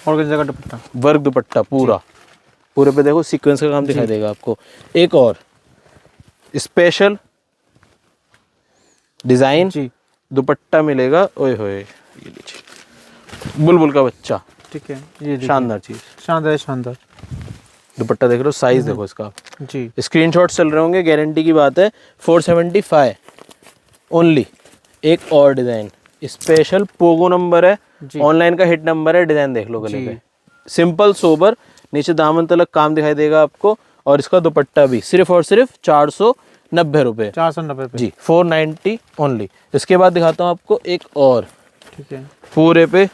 ऑर्गेन्जा का दुपट्टा, वर्क दुपट्टा पूरा, पूरे पे देखो सीक्वेंस का काम दिखाई देगा आपको। एक और स्पेशल डिजाइन दुपट्टा मिलेगा, ओए होए, ये लीजिए बुलबुल का बच्चा, ठीक है, ये शानदार चीज, शानदार दुपट्टा देख लो, साइज देखो इसका, जी, स्क्रीनशॉट चल रहे होंगे, गारंटी की बात है। 475 ओनली। एक और डिजाइन स्पेशल पोगो नंबर है, ऑनलाइन का हिट नंबर है, डिजाइन देख लो गले पे, सिंपल सोबर, नीचे दामन तलक काम दिखाई देगा आपको। और इसका दुपट्टा भी सिर्फ और सिर्फ 490 रुपए, 490 जी, 490 ओनली। इसके बाद दिखाता हूँ आपको एक और, ठीक है, पूरे पे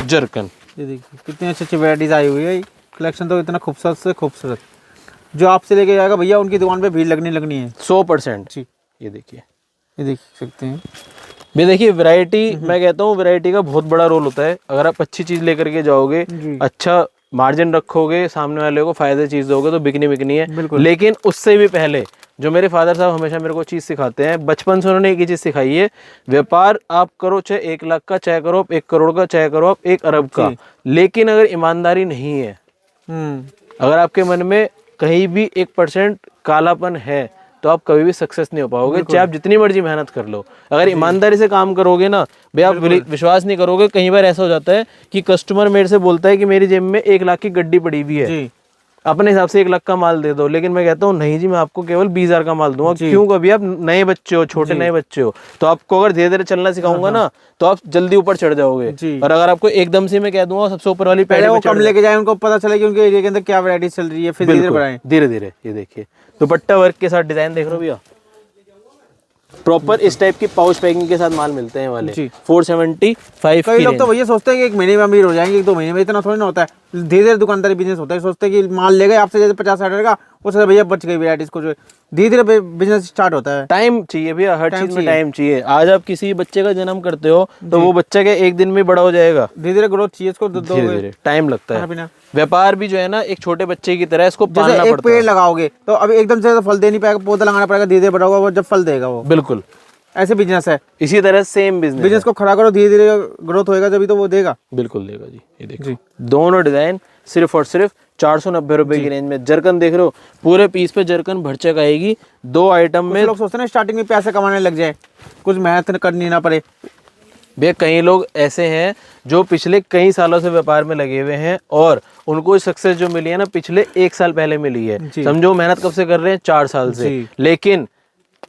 जरकन, ये देखिए कितनी अच्छी वैराइटीज आई हुई है। कलेक्शन तो इतना खूबसूरत से खूबसूरत, जो आपसे लेके जाएगा भैया उनकी दुकान पे भीड़ लगनी है 100%। जी, ये देखिए, ये देख सकते हैं भी देखिए वैरायटी, मैं कहता हूँ वैरायटी का बहुत बड़ा रोल होता है। अगर आप अच्छी चीज लेकर के जाओगे, अच्छा मार्जिन रखोगे, सामने वाले को फायदे चीज दोगे तो बिकनी है। लेकिन उससे भी पहले जो मेरे फादर साहब हमेशा मेरे को चीज सिखाते हैं, बचपन से उन्होंने एक ही चीज सिखाई है, व्यापार आप करो चाहे 1 लाख का, चाहे करो आप 1 करोड़ का, चाहे करो आप 1 अरब का, लेकिन अगर ईमानदारी नहीं है, अगर आपके मन में कहीं भी 1% कालापन है, तो आप कभी भी सक्सेस नहीं हो पाओगे, चाहे आप जितनी मर्जी मेहनत कर लो। अगर ईमानदारी से काम करोगे ना भाई, आप विश्वास नहीं करोगे। कई बार ऐसा हो जाता है कि कस्टमर मेरे से बोलता है कि मेरी जेब में 1 लाख की गड्डी पड़ी हुई है, अपने हिसाब से 1 लाख का माल दे दो, लेकिन मैं कहता हूँ नहीं जी, मैं आपको केवल 20,000 का माल दूंगा। क्यों? कभी आप नए बच्चे हो, छोटे नए बच्चे हो, तो आपको अगर धीरे धीरे चलना सिखाऊंगा ना, तो आप जल्दी ऊपर चढ़ जाओगे। और अगर आपको एकदम से मैं कह दूंगा सबसे ऊपर वाली पैड़ी पे कम लेके जाए, उनको पता चले कि उनके एरिया के अंदर क्या वैरायटी चल रही है, फिर धीरे बढ़ाएं, धीरे धीरे। ये देखिए दुपट्टा वर्क के साथ डिजाइन देख रहे हो भैया, प्रॉपर इस टाइप की पाउच पैकिंग के साथ माल मिलते हैं वाले। 475। कई लोग तो भैया सोचते हैं कि 1 महीने में अमीर हो जाएंगे, 1-2 महीने में, इतना थोड़ी ना होता है। धीरे धीरे दुकानदारी बिजनेस होता है। सोचते हैं कि माल ले गए आपसे, जैसे 50-60 का, उससे भैया बच गई वैराइटीज को, जो धीरे धीरे बिजनेस स्टार्ट होता है। टाइम चाहिए भैया, हर चीज में टाइम चाहिए। आज आप किसी बच्चे का जन्म करते हो तो वो बच्चा क्या 1 दिन में बड़ा हो जाएगा? धीरे धीरे ग्रोथ चाहिए इसको, धीरे टाइम लगता है। व्यापार भी जो है ना एक छोटे बच्चे की तरह, इसको पालना पड़ता है। एक पेड़ लगाओगे तो अब एकदम से फल दे नहीं पाएगा, पौधा लगाना पड़ेगा, धीरे धीरे बड़ा होगा वो, जब फल देगा वो। बिल्कुल ऐसे बिजनेस है। इसी तरह सेम बिजनेस को खड़ा करो, धीरे धीरे ग्रोथ होएगा, जभी तो वो देगा। बिल्कुल देगा जी। ये देखिए दोनों डिजाइन सिर्फ और सिर्फ 490 रुपए की रेंज में। जरकन देख रहे हो, पूरे पीस पे जरकन भरचक आएगी। 2 आइटम में लोग सोचते हैं स्टार्टिंग में पैसे कमाने लग जाए, कुछ मेहनत करनी ना पड़े। भैया कई लोग ऐसे हैं जो पिछले कई सालों से व्यापार में लगे हुए हैं और उनको सक्सेस जो मिली है ना पिछले 1 साल पहले मिली है। समझो मेहनत कब से कर रहे हैं? 4 साल से। लेकिन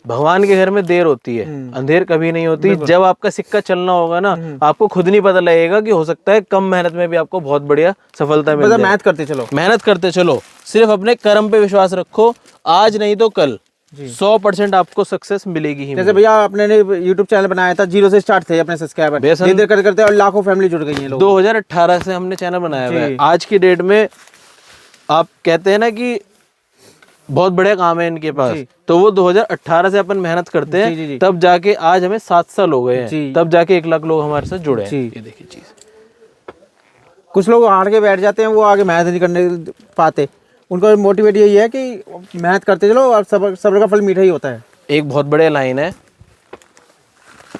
भगवान के घर में देर होती है, अंधेर कभी नहीं होती। जब आपका सिक्का चलना होगा ना, आपको खुद नहीं पता लगेगा कि हो सकता है कम मेहनत में भी आपको बहुत बढ़िया सफलता मिल जाए। मेहनत करते चलो, मेहनत करते चलो, सिर्फ अपने कर्म पे विश्वास रखो। आज नहीं तो कल 100% आपको सक्सेस मिलेगी ही। जैसे भैया आपने YouTube चैनल बनाया था, 0 से स्टार्ट थे अपने सब्सक्राइबर, धीरे करते करते और लाखों फैमिली जुड़ गई है लोग। 2018 से हमने चैनल बनाया हुआ है। आज की डेट में आप कहते हैं ना कि बहुत बड़े काम है इनके पास, तो वो 2018 से अपन मेहनत करते हैं, तब जाके आज हमें 7 साल हो गए हैं, तब जाके 1 लाख लोग हमारे साथ जुड़े हैं। ये देखिए चीज कुछ लोग हार के बैठ जाते हैं, वो आगे मेहनत नहीं करने पाते। उनको मोटिवेट यही है कि मेहनत करते चलो और सब्र का फल मीठा ही होता है। एक बहुत बड़े लाइन है,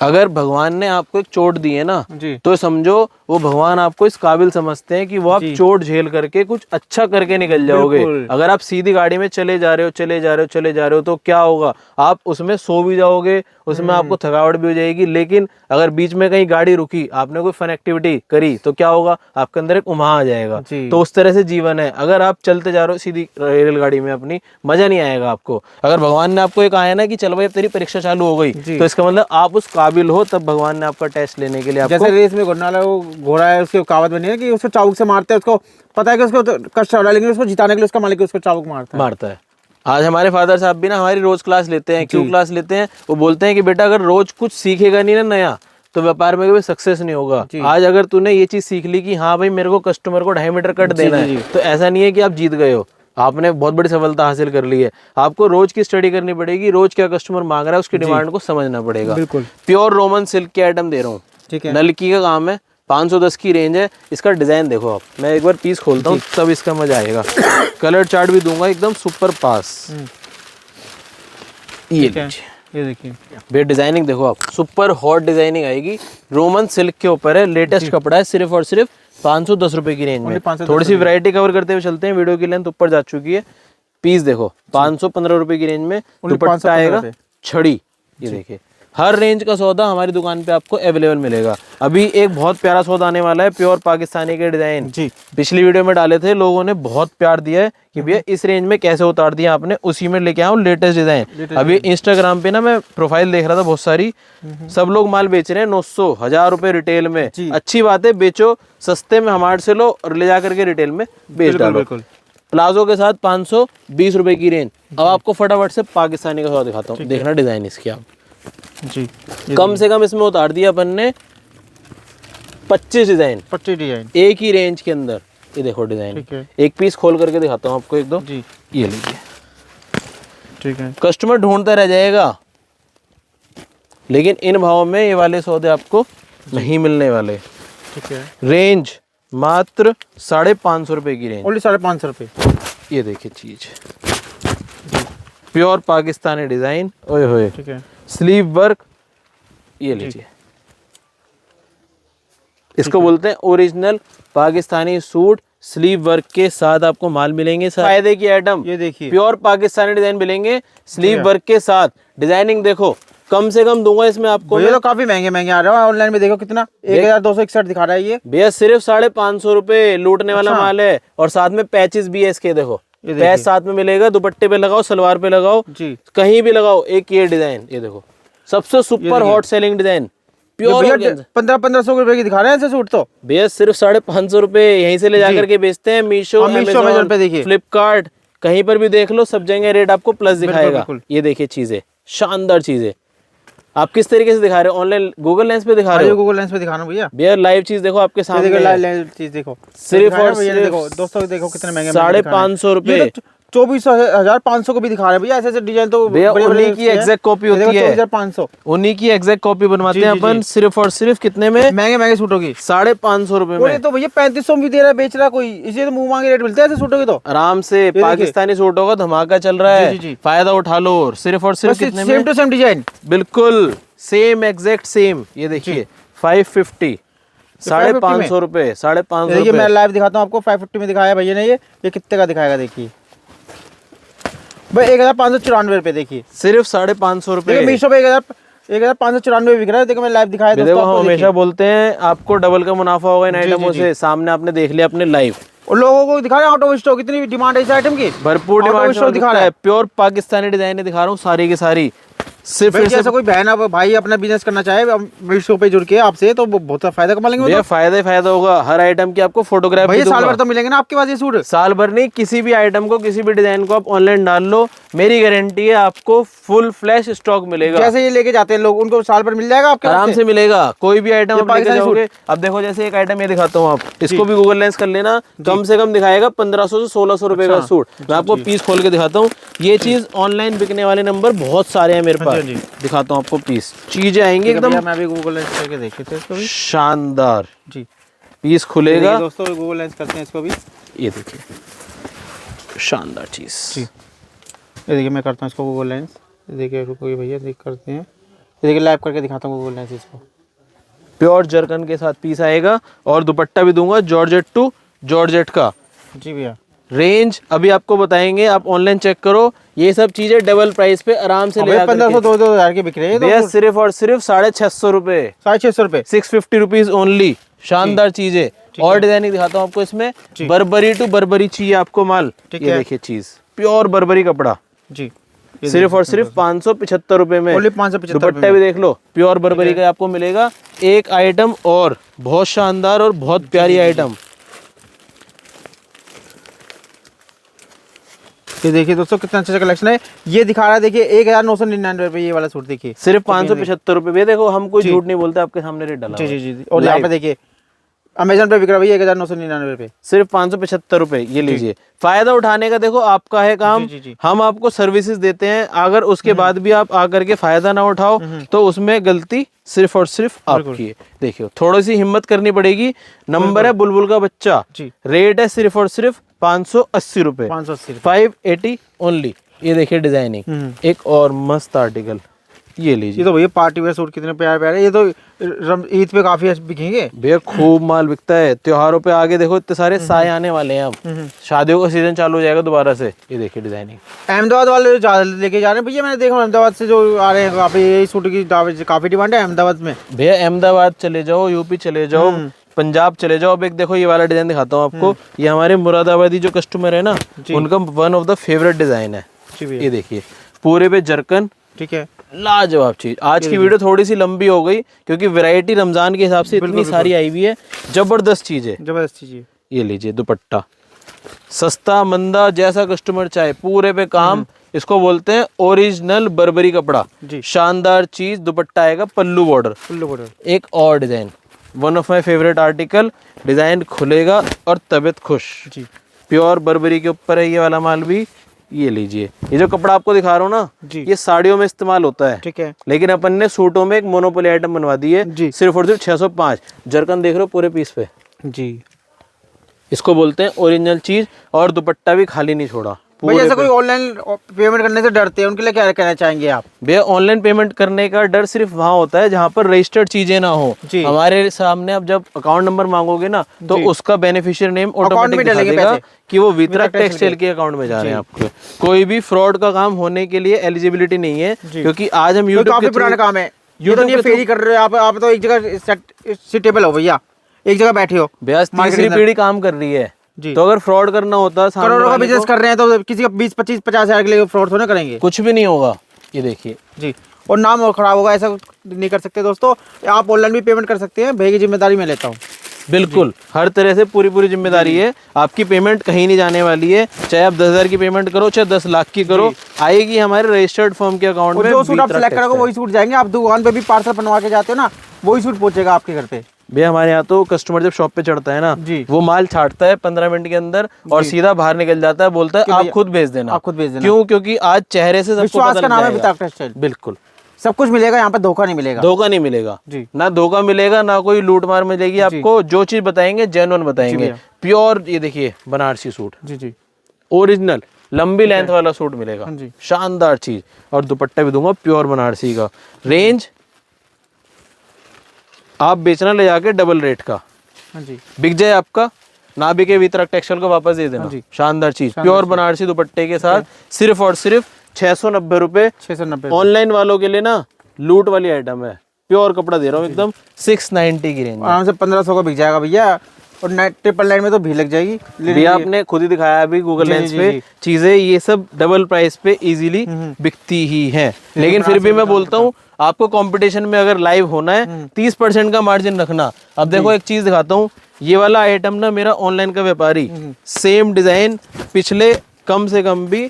अगर भगवान ने आपको एक चोट दी है ना जी। तो समझो वो भगवान आपको इस काबिल समझते हैं कि वो आप जी। चोट झेल करके कुछ अच्छा करके निकल जाओगे। बिल्कुल। अगर आप सीधी गाड़ी में चले जा रहे हो तो क्या होगा, आप उसमें सो भी जाओगे, उसमें आपको थकावट भी हो जाएगी। लेकिन अगर बीच में कहीं गाड़ी रुकी, आपने कोई फन एक्टिविटी करी, तो क्या होगा, आपके अंदर एक उम्हा आ जाएगा। जी। तो उस तरह से जीवन है। अगर आप चलते जा रहे हो सीधी रेलगाड़ी में अपनी, मजा नहीं आएगा आपको। अगर भगवान ने आपको एक आया ना कि चल भाई अब तेरी परीक्षा चालू हो गई, जी। तो इसका मतलब आप उस काबिल हो, तब भगवान ने आपका टेस्ट लेने के लिए आपको। जैसे रेस में घोड़ने वाला वो घोड़ा है, उसकी कहावत बनी है कि उसको चाबुक से मारते हैं, उसको पता है कि उसको तो कष्ट हो रहा है, लेकिन उसको जिताने के लिए उसका मालिक उसको चाबुक मारता है। आज हमारे फादर साहब भी ना हमारी रोज क्लास लेते हैं। क्यों क्लास लेते हैं? वो बोलते हैं कि बेटा अगर रोज कुछ सीखेगा नहीं ना नया, तो व्यापार में कभी सक्सेस नहीं होगा। आज अगर तूने ये चीज सीख ली कि हाँ भाई मेरे को कस्टमर को 2.5 मीटर कट देना है, तो ऐसा नहीं है कि आप जीत गए हो, आपने बहुत बड़ी सफलता हासिल कर ली है। आपको रोज की स्टडी करनी पड़ेगी, रोज क्या कस्टमर मांग रहा है उसकी डिमांड को समझना पड़ेगा। बिल्कुल। प्योर रोमन सिल्क के आइटम दे रहा हूँ, ठीक है। नलकी का काम है, 510 की रेंज है। इसका डिजाइन देखो आप, मैं एक बार पीस खोलता हूँ तब इसका मजा आएगा। कलर चार्ट भी दूंगा एकदम सुपर पास। ये ये देखिए भैया डिजाइनिंग देखो आप, सुपर हॉट डिजाइनिंग आएगी। रोमन सिल्क के ऊपर है, लेटेस्ट कपड़ा है, सिर्फ और सिर्फ 510 रुपए की रेंज में। 510 थोड़ी सी वैरायटी कवर करते हुए चलते हैं, वीडियो की लेंथ ऊपर जा चुकी है। पीस देखो 515 रुपए की रेंज में, दुपट्टा आएगा छड़ी। ये देखिए हर रेंज का सौदा हमारी दुकान पे आपको अवेलेबल मिलेगा। अभी एक बहुत प्यारा सौदा आने वाला है, प्योर पाकिस्तानी के डिजाइन। जी। पिछली वीडियो में डाले थे, लोगों ने बहुत प्यार दिया है कि भैया इस रेंज में कैसे उतार दिया आपने, उसी में लेके आया लेटेस्ट डिजाइन। अभी इंस्टाग्राम पे ना मैं प्रोफाइल देख रहा था, बहुत सारी सब लोग माल बेच रहे हैं 900 1000 रुपए रिटेल में। अच्छी बात है, बेचो सस्ते में, हमारे से लो और ले जा करके रिटेल में बेच डालो। प्लाजो के साथ 520 रुपए की रेंज। अब आपको फटाफट से पाकिस्तानी का सौदा दिखाता हूँ, देखना डिजाइन इसकी आप। जी। कम से कम इसमें उतार दिया अपन ने 25 डिजाइन, 25 डिजाइन एक ही रेंज के अंदर। ये देखो डिजाइन, ठीक है। एक पीस खोल करके दिखाता हूँ आपको एक दो। जी। ये लीजिए, ठीक है। कस्टमर ढूंढता रह जाएगा, लेकिन इन भावों में ये वाले सौदे आपको नहीं मिलने वाले। ठीक है। रेंज मात्र 550 रुपए की रेंज, ओनली 550 रुपए। ये देखिए चीज, प्योर पाकिस्तानी डिजाइन। ओए होए, ठीक है। Sleeve work. ये लीजिए, इसको बोलते हैं original Pakistani suit. Sleeve work के साथ आपको माल मिलेंगे, फायदे की आइटम। ये देखिए प्योर पाकिस्तानी डिजाइन मिलेंगे स्लीव वर्क के साथ। डिजाइनिंग देखो, कम से कम दूंगा इसमें आपको। ये तो काफी महंगे महंगे आ रहे हैं, ऑनलाइन में देखो कितना 1261 दिखा रहा है ये। भैया सिर्फ 550 रुपए लूटने वाला माल है, और साथ में पैचेस भी है इसके। देखो पैच साथ में मिलेगा, दुपट्टे पे लगाओ, सलवार पे लगाओ, जी, कहीं भी लगाओ। एक ये डिजाइन, ये देखो सबसे super hot selling design, pure 1500 रुपए की दिखा रहे हैं ऐसे सूट। तो भैया सिर्फ 550 रुपए यहीं से ले जाकर के बेचते हैं। मीशो, अमेज़न पे देखिए, फ्लिपकार्ट, कहीं पर भी देख लो, सब जगह रेट आपको प्लस दिखाएगा। ये देखिए चीजें, शानदार चीजें। आप किस तरीके से दिखा रहे हो? ऑनलाइन गूगल लेंस पे दिखा रहे हो? गूगल लेंस पे दिखाना भैया। भैया लाइव चीज देखो आपके सामने, लाइव चीज देखो, सिर्फ और देखो दोस्तों, देखो कितने महंगे 550 रुपए। 24,500 को भी दिखा रहे हैं भैया। ऐसे डिजाइन तो उन्हीं की एग्जैक्ट कॉपी होती है, 24,500 उन्हीं की एग्जैक्ट कॉपी बनवाते हैं अपन। सिर्फ और सिर्फ कितने में? महंगे महंगे सूटों की 550 रुपए में। तो भैया 3500 भी दे रहा है, बेच रहा कोई, इसी तो मुंह मांगे रेट मिलते हैं ऐसे सूटों के। तो आराम से पाकिस्तानी सूटों का धमाका चल रहा है, फायदा उठा लो। सिर्फ और सिर्फ कितने में? सेम टू सेम डिजाइन, बिल्कुल सेम, एग्जैक्ट सेम। ये देखिए 550, 550 रुपए, 550 रुपए। मैं लाइव दिखाता हूँ आपको, 550 में दिखाया भैया ने। ये कितने का दिखाएगा देखिए भाई, 1594 रुपए। देखिए सिर्फ 550 रुपए। मीशो पे 1594 बिक रहा है। देखो मैं लाइव दिखाया। देखो हम हमेशा बोलते हैं आपको डबल का मुनाफा होगा इन आइटमों से। सामने आपने देख लिया अपने लाइव, और लोगों को दिखा रहे हैं आउट ऑफ स्टॉक। इतनी डिमांड है इस आइटम की, भरपूर डिमांड दिखा रहा है। प्योर पाकिस्तानी डिजाइन दिखा रहा हूँ सारी की सारी। सिर्फ ऐसा कोई बहन अब भाई अपना बिजनेस करना चाहे मीशो पे जुड़ के आपसे, तो बहुत फायदा कमा लेंगे। फायदा होगा। हर आइटम की आपको फोटोग्राफ भैया साल भर तो मिलेंगे ना आपके पास ये सूट। साल भर नहीं, किसी भी आइटम को, किसी भी डिजाइन को आप ऑनलाइन डाल लो, मेरी गारंटी है आपको फुल फ्लैश स्टॉक मिलेगा। जैसे ये लेके जाते हैं लोग, उनको साल भर मिल जाएगा आपके आराम से मिलेगा। कोई भी आइटम आप लेके जाओगे। अब देखो जैसे एक आइटम ये दिखाता हूँ, आप इसको भी गूगल लेंस कर लेना, कम से कम दिखाएगा 1500 से 1600 रुपए का सूट। मैं आपको पीस खोल के दिखाता हूँ। ये चीज ऑनलाइन बिकने वाले नंबर बहुत सारे हैं मेरे पास, दिखाता हूँ आपको पीस। चीजें आएंगी एकदम, मैं भी गूगल लेंस करके देखे थे इसको भी। शानदार। जी पीस खुलेगा। देखिए दोस्तों गूगल लेंस करते हैं इसको भी। ये देखिए शानदार चीज। ये देखिए मैं करता हूँ इसको गूगल लेंस। देखिए रुको ये भैया देख करते हैं। ये देखिए लाइव करके दिखाता हूँ गूगल लेंस इसको। प्योर जरकन के साथ पीस आएगा और दुपट्टा भी दूंगा जॉर्जेट टू जॉर्जेट का। जी भैया। रेंज अभी आपको बताएंगे, आप ऑनलाइन चेक करो। ये सब चीजें डबल प्राइस पे आराम से ले 1500 2000 के बिक रहे हैं भैया, सिर्फ और सिर्फ 650 रुपए, 650 रुपए, 650 रुपीज ओनली। शानदार चीजें। और डिजाइनिंग दिखाता हूँ आपको इसमें। बर्बरी टू बर्बरी चाहिए आपको माल, ये देखिए चीज प्योर बर्बरी कपड़ा जी, सिर्फ और सिर्फ 575 रुपए में। 575 दुपट्टा भी देख लो प्योर बर्बरी का आपको मिलेगा। एक आइटम और बहुत शानदार और बहुत प्यारी आइटम। ये देखिए दोस्तों कितना अच्छा कलेक्शन है। ये दिखा रहा है देखिए 1999 रुपए ये वाला सूट देखिए, सिर्फ 575 रुपए। देखो हम कोई झूठ नहीं बोलते, आपके सामने रेट डाला। जी जी जी। और यहाँ पे देखिए अमेजन पे बिक रहा है 1999 रुपए, सिर्फ 575 रुपए। ये लीजिए, फायदा उठाने का देखो आपका है काम। जी। हम आपको सर्विसेज देते हैं, अगर उसके बाद भी आप आकर के फायदा ना उठाओ तो उसमें गलती सिर्फ और सिर्फ आपकी है। देखियो थोड़ी सी हिम्मत करनी पड़ेगी। नंबर है बुलबुल का बच्चा, रेट है सिर्फ और सिर्फ 580 रुपए, 580 ओनली। ये देखिए डिजाइनिंग। एक और मस्त आर्टिकल ये लीजिए। ये तो भैया पार्टी वेयर सूट कितने प्यारे प्यारे। ये तो ईद पे काफी बिकेंगे भैया, खूब माल बिकता है त्योहारों पे। आगे देखो इतने सारे साए आने वाले हैं अब, शादियों का सीजन चालू हो जाएगा दोबारा से। ये देखिए डिजाइनिंग। अहमदाबाद वाले ज्यादा लेके जा रहे हैं भैया, मैंने देखा अहमदाबाद से जो आ रहे हैं काफी, यही सूट की काफी डिमांड है अहमदाबाद में। भैया अहमदाबाद चले जाओ, यूपी चले जाओ, पंजाब चले जाओ। अब एक देखो ये वाला डिजाइन दिखाता हूँ आपको। ये हमारे मुरादाबादी जो कस्टमर है ना, उनका one of the favourite design है। ये देखिए पूरे पे जरकन, ठीक है, लाजवाब चीज। आज की वीडियो थोड़ी सी लंबी हो गई क्योंकि वैरायटी रमजान के हिसाब से इतनी सारी आई हुई है। जबरदस्त चीज है, जबरदस्त चीज है। ये लीजिए दुपट्टा, सस्ता मंदा जैसा कस्टमर चाहे, पूरे पे काम। इसको बोलते हैं ओरिजिनल बर्बरी कपड़ा। शानदार चीज। दुपट्टा आएगा पल्लू बॉर्डर। एक और design, one of my favourite article. Design खुलेगा और तबीयत खुश। प्योर बर्बरी के ऊपर है ये वाला माल भी। ये लीजिए, ये जो कपड़ा आपको दिखा रहा हूँ ना, ये साड़ियों में इस्तेमाल होता है, ठीक है, लेकिन अपन ने सूटों में एक मोनोपोली आइटम बनवा दी है। सिर्फ और सिर्फ 605। जरकन देख रहे हो पूरे पीस पे जी। इसको बोलते हैं ओरिजिनल चीज। और दुपट्टा भी खाली नहीं छोड़ा। भैया ऐसा कोई ऑनलाइन पेमेंट करने से डरते हैं, उनके लिए क्या कहना चाहेंगे आप? भैया ऑनलाइन पेमेंट करने का डर सिर्फ वहाँ होता है जहाँ पर रजिस्टर्ड चीजें ना हो। हमारे सामने अब जब अकाउंट नंबर मांगोगे ना, तो उसका बेनिफिशियरी नेम ऑटोमेटिक दिखा देगा कि वो वितरक टेक्सटाइल के अकाउंट में जा रहे हैं आपके। कोई भी फ्रॉड का काम होने के लिए एलिजिबिलिटी नहीं है, क्योंकि आज हम यूट्यूब काफी पुराना काम है। यूट्यूब फेरी कर रहे हो आप तो एक जगह सिटेबल हो भैया, एक जगह बैठे हो। भैया तीसरी पीढ़ी काम कर रही है, तो अगर फ्रॉड करना होता, करोड़ों का बिजनेस कर रहे हैं, तो किसी का 20-25-50 हजार के लिए फ्रॉड थोड़ा करेंगे, कुछ भी नहीं होगा। ये देखिए जी, और नाम और खराब होगा, ऐसा नहीं कर सकते दोस्तों। आप ऑनलाइन भी पेमेंट कर सकते हैं, भैया की जिम्मेदारी मैं लेता हूँ। बिल्कुल, हर तरह से पूरी जिम्मेदारी है। आपकी पेमेंट कहीं नहीं जाने वाली है, चाहे आप 10,000 की पेमेंट करो, चाहे 10 लाख की करो, आएगी हमारे रजिस्टर्ड फर्म के अकाउंट में। जो सूट आप सिलेक्ट करोगे वही सूट जाएंगे। आप दुकान पे भी पार्सल बनवा के जाते हो ना, वही सूट पहुंचेगा आपके घर पे। भैया हमारे यहाँ तो कस्टमर जब शॉप पे चढ़ता है ना, वो माल छाटता है 15 मिनट के अंदर और सीधा बाहर निकल जाता है, बोलता है आप खुद भेज देना, आप खुद भेज देना। क्यों? क्योंकि आज चेहरे से सबको पता लग जाएगा। बिल्कुल, सब कुछ मिलेगा यहाँ पे, धोखा नहीं मिलेगा। धोखा नहीं मिलेगा जी, ना धोखा मिलेगा, ना कोई लूट मार मिलेगी आपको। जो चीज बताएंगे जेन्युइन बताएंगे, प्योर। ये देखिए बनारसी सूट, जी ओरिजिनल लंबी लेंथ वाला सूट मिलेगा, शानदार चीज। और दुपट्टा भी दूंगा प्योर बनारसी का। रेंज आप बेचना ले जाके डबल रेट का, बिक जाए आपका, ना बिके वितरक टेक्सटाइल को वापस दे देना। शानदार चीज, प्योर बनारसी दुपट्टे के साथ, सिर्फ और सिर्फ 690 रुपए। 690। ऑनलाइन वालों के लिए ना लूट वाली आइटम है, प्योर कपड़ा दे रहा हूँ एकदम। 690 की रेंज, आराम से 1500 का बिक जाएगा भैया। और 999 में तो भी लग जाएगी। भैया आपने खुद ही दिखाया अभी गूगल लेंस पे चीजें, ये सब डबल प्राइस पे इजीली बिकती ही हैं। लेकिन फिर भी मैं बोलता हूँ, आपको कंपटीशन में अगर लाइव होना है 30% का मार्जिन रखना। अब देखो एक चीज दिखाता हूँ, ये वाला आइटम ना मेरा ऑनलाइन का व्यापारी सेम डिजाइन पिछले कम से कम भी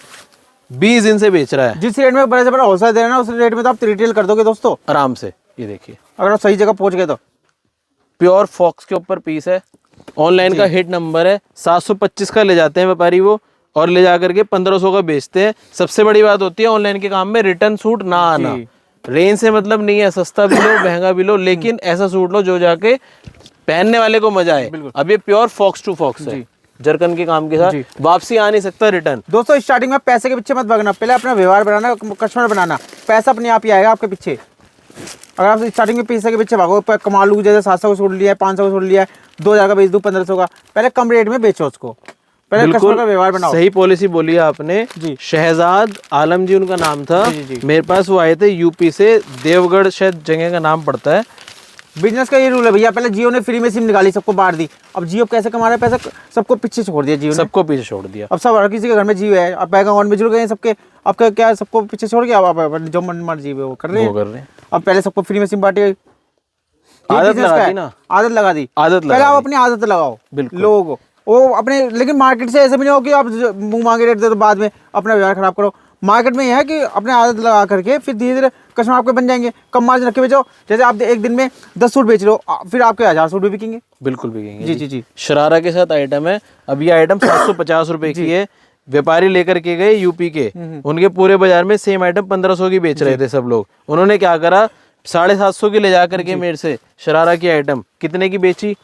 20 दिन से बेच रहा है। जिस रेट में बड़ा से बड़ा होलसेल दे रहे हैं ना, उस रेट में तो आप रिटेल कर दोगे दोस्तों आराम से। ये देखिए अगर आप सही जगह पहुंच गए तो। प्योर फॉक्स के ऊपर पीस है, ऑनलाइन का हिट नंबर है। 725 का ले जाते हैं व्यापारी वो, और ले जाकर के 1500 का बेचते हैं। सबसे बड़ी बात होती है ऑनलाइन के काम में रिटर्न सूट ना आना। रेंज से मतलब नहीं है, सस्ता भी लो महंगा भी लो, लेकिन ऐसा सूट लो जो जाके पहनने वाले को मजा आए। बिल्कुल। अब ये प्योर फॉक्स टू फॉक्स है, जरकन के काम के साथ, वापसी आ नहीं सकता रिटर्न। दोस्तों स्टार्टिंग में पैसे के पीछे मत भागना, पहले अपना व्यवहार बनाना, कस्टमर बनाना, पैसा अपने आप ही आएगा आपके पीछे। अगर आप स्टार्टिंग में पैसे के पीछे भागो, कमा लूँ, जैसे 700 को छोड़ लिया है, 500 को छोड़ लिया है, 2000 का बेच दूँ, 1500 का, पहले कम रेट में बेचो उसको, पहले कस्टमर का व्यवहार बनाओ। सही पॉलिसी बोली है आपने जी। शहजाद आलम जी उनका नाम था जी। मेरे पास वो आए थे यूपी से, देवगढ़ शायद जगह का नाम पड़ता है। बिजनेस का ये रूल है भैया, पहले जियो ने फ्री में सिम निकाली, सबको बांट दी। अब जियो कैसे कमा रहा है पैसा, सबको पीछे छोड़ दिया जियो ने, सबको पीछे छोड़ दिया। अब सब हर किसी के घर में जियो है, अब बैंक अकाउंट में जुड़ गए सबके, अब क्या सबको पीछे छोड़ गया, अब जो मन मर्जी है वो कर रहे हैं। अब पहले सबको फ्री में सिम बांटी, आदत लगा दी ना, आदत लगा दी, पहले आप अपनी आदत लगाओ लोगों को, वो अपने। लेकिन मार्केट से ऐसे भी नहीं हो कि आप मुंह मांगे रेट दे तो बाद में अपना व्यवहार खराब करो। मार्केट में यह है कि अपने आदत लगा करके फिर धीरे धीरे कस्टमर आपके बन जाएंगे, कम मार्जिन रख के बेचो। जैसे आप एक दिन में 10 सूट बेच रहे हो, फिर आपके 1000 सूट भी बिकेंगे। बिल्कुल बिकेंगे जी जी जी। शरारा के साथ आइटम है। अब ये आइटम 750 रुपए की है, व्यापारी लेकर के गए यूपी के, उनके पूरे बाजार में सेम आइटम 1500 की बेच रहे थे सब लोग। उन्होंने क्या करा, 750 की ले जा करके मेरे से शरारा की आइटम कितने की बेची,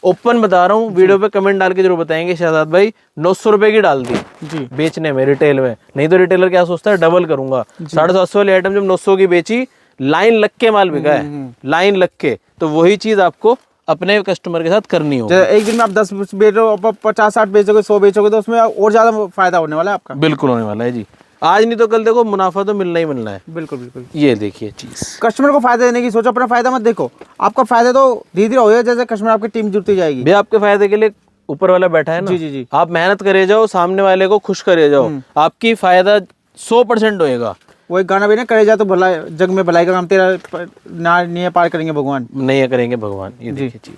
ओपन बता रहा हूँ, वीडियो पे कमेंट डाल के जरूर बताएंगे शहजाद भाई, 900 रुपए की डाल दी जी बेचने में रिटेल में। नहीं तो रिटेलर क्या सोचता है, डबल करूंगा। 750 वाली आइटम जब 900 की बेची, लाइन लग के माल बिका है, लाइन लग के। तो वही चीज आपको अपने कस्टमर के साथ करनी होगी। एक दिन में आप 10 बेच रहे हो, 50-60 बेचोगे, 100 बेचोगे, तो उसमें और ज्यादा फायदा होने वाला है आपका। बिल्कुल होने वाला है जी, आज नहीं तो कल देखो मुनाफा तो मिलना ही मिलना है। बिल्कुल बिल्कुल। ये देखिए चीज, कस्टमर को फायदा देने की सोचो, अपना फायदा मत देखो। आपका फायदा तो धीरे धीरे होगा, जैसे कस्टमर आपकी टीम जुड़ती जाएगी। भैया आपके फायदे के लिए ऊपर वाला बैठा है ना। जी जी जी। आप मेहनत करे जाओ, सामने वाले को खुश करे जाओ, आपकी फायदा 100% होएगा। वो एक गाना भी ना, करे जा तो भला जग में भलाई का काम तेरा ना नहीं पार करेंगे भगवान, नहीं करेंगे भगवान। ये देखिए चीज,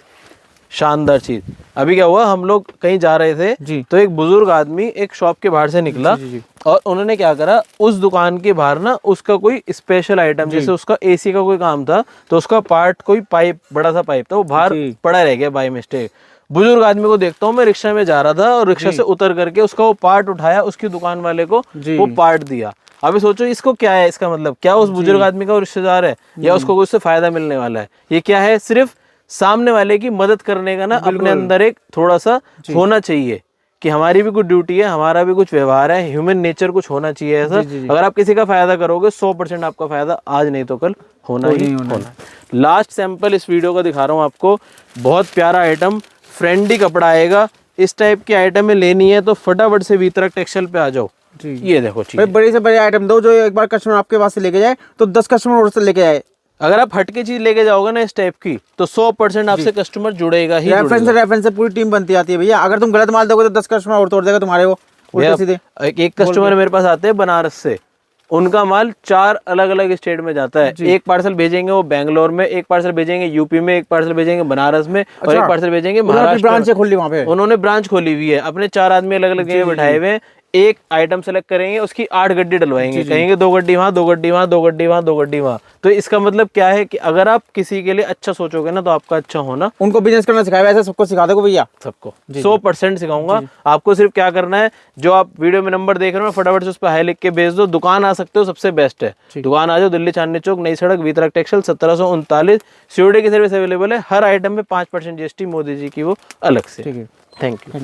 शानदार चीज। अभी क्या हुआ, हम लोग कहीं जा रहे थे जी। तो एक बुजुर्ग आदमी एक शॉप के बाहर से निकला जी, जी, जी। और उन्होंने क्या करा, उस दुकान के बाहर ना उसका कोई स्पेशल आइटम, जैसे उसका एसी का कोई काम था, तो उसका पार्ट कोई पाइप, बड़ा सा पाइप था, वो बाहर पड़ा रह गया बाय मिस्टेक। बुजुर्ग आदमी को देखता हूँ मैं, रिक्शा में जा रहा था और रिक्शा से उतर करके उसका वो पार्ट उठाया, उसकी दुकान वाले को वो पार्ट दिया। अभी सोचो इसको क्या है, इसका मतलब क्या उस बुजुर्ग आदमी का रिश्तेदार है या उसको उससे फायदा मिलने वाला है। ये क्या है, सिर्फ सामने वाले की मदद करने का ना अपने अंदर एक थोड़ा सा होना चाहिए कि हमारी भी कुछ ड्यूटी है, हमारा भी कुछ व्यवहार है, ह्यूमन नेचर कुछ होना चाहिए ऐसा। अगर आप किसी का फायदा करोगे 100% आपका फायदा आज नहीं तो कल होना ही होना। लास्ट सैंपल इस वीडियो का दिखा रहा हूँ आपको, बहुत प्यारा आइटम, फ्रेंडी कपड़ा आएगा। इस टाइप की आइटम में लेनी है तो फटाफट से वीतरक टेक्सटाइल पे आ जाओ। ये देखो चीज, बड़े से बड़े आइटम दो, जो एक बार कस्टमर आपके पास से लेके जाए तो 10 कस्टमर और से लेके जाए। अगर आप हटके चीज लेके जाओगे ना इस टाइप की, तो 100% आपसे कस्टमर जुड़ेगा ही। रेफरेंस से पूरी टीम बनती आती है भैया। अगर तुम गलत माल दोगे तो 10 कस्टमर और तोड़ देगा तुम्हारे वो उल्टे सीधे। एक कस्टमर मेरे पास आते हैं बनारस से, उनका माल 4 अलग अलग स्टेट में जाता है। एक पार्सल भेजेंगे वो बैंगलोर में, एक पार्सल भेजेंगे यूपी में, एक पार्सल भेजेंगे बनारस में, और एक पार्सल भेजेंगे महाराष्ट्र। ब्रांच खोली वहाँ पे, उन्होंने ब्रांच खोली हुई है, अपने 4 आदमी अलग अलग जगह बैठाए हुए हैं। एक आइटम सेलेक्ट करेंगे, उसकी 8 गड्डी डलवाएंगे, कहेंगे 2 गड्डी वहाँ, 2 गड्डी वहाँ, 2 गड्डी वहाँ, 2 गड्डी वहाँ। तो इसका मतलब क्या है कि अगर आप किसी के लिए अच्छा सोचोगे ना तो आपका अच्छा होना। उनको बिजनेस करना सिखाया, वैसे सबको सिखा दोगे भैया, सबको 100% सिखाऊंगा। आपको सिर्फ क्या करना है, जो आप वीडियो में नंबर देख रहे हो फटाफट से उस पर हाई लिख के भेज दो। दुकान आ सकते हो, सबसे बेस्ट है दुकान आ जाओ, दिल्ली चांदनी चौक, नई सड़क, वीतरक टेक्सटाइल, 1739। सीओडी की सर्विस अवेलेबल है, हर आइटम में 5% GST मोदी जी की वो अलग से। ठीक है, थैंक यू।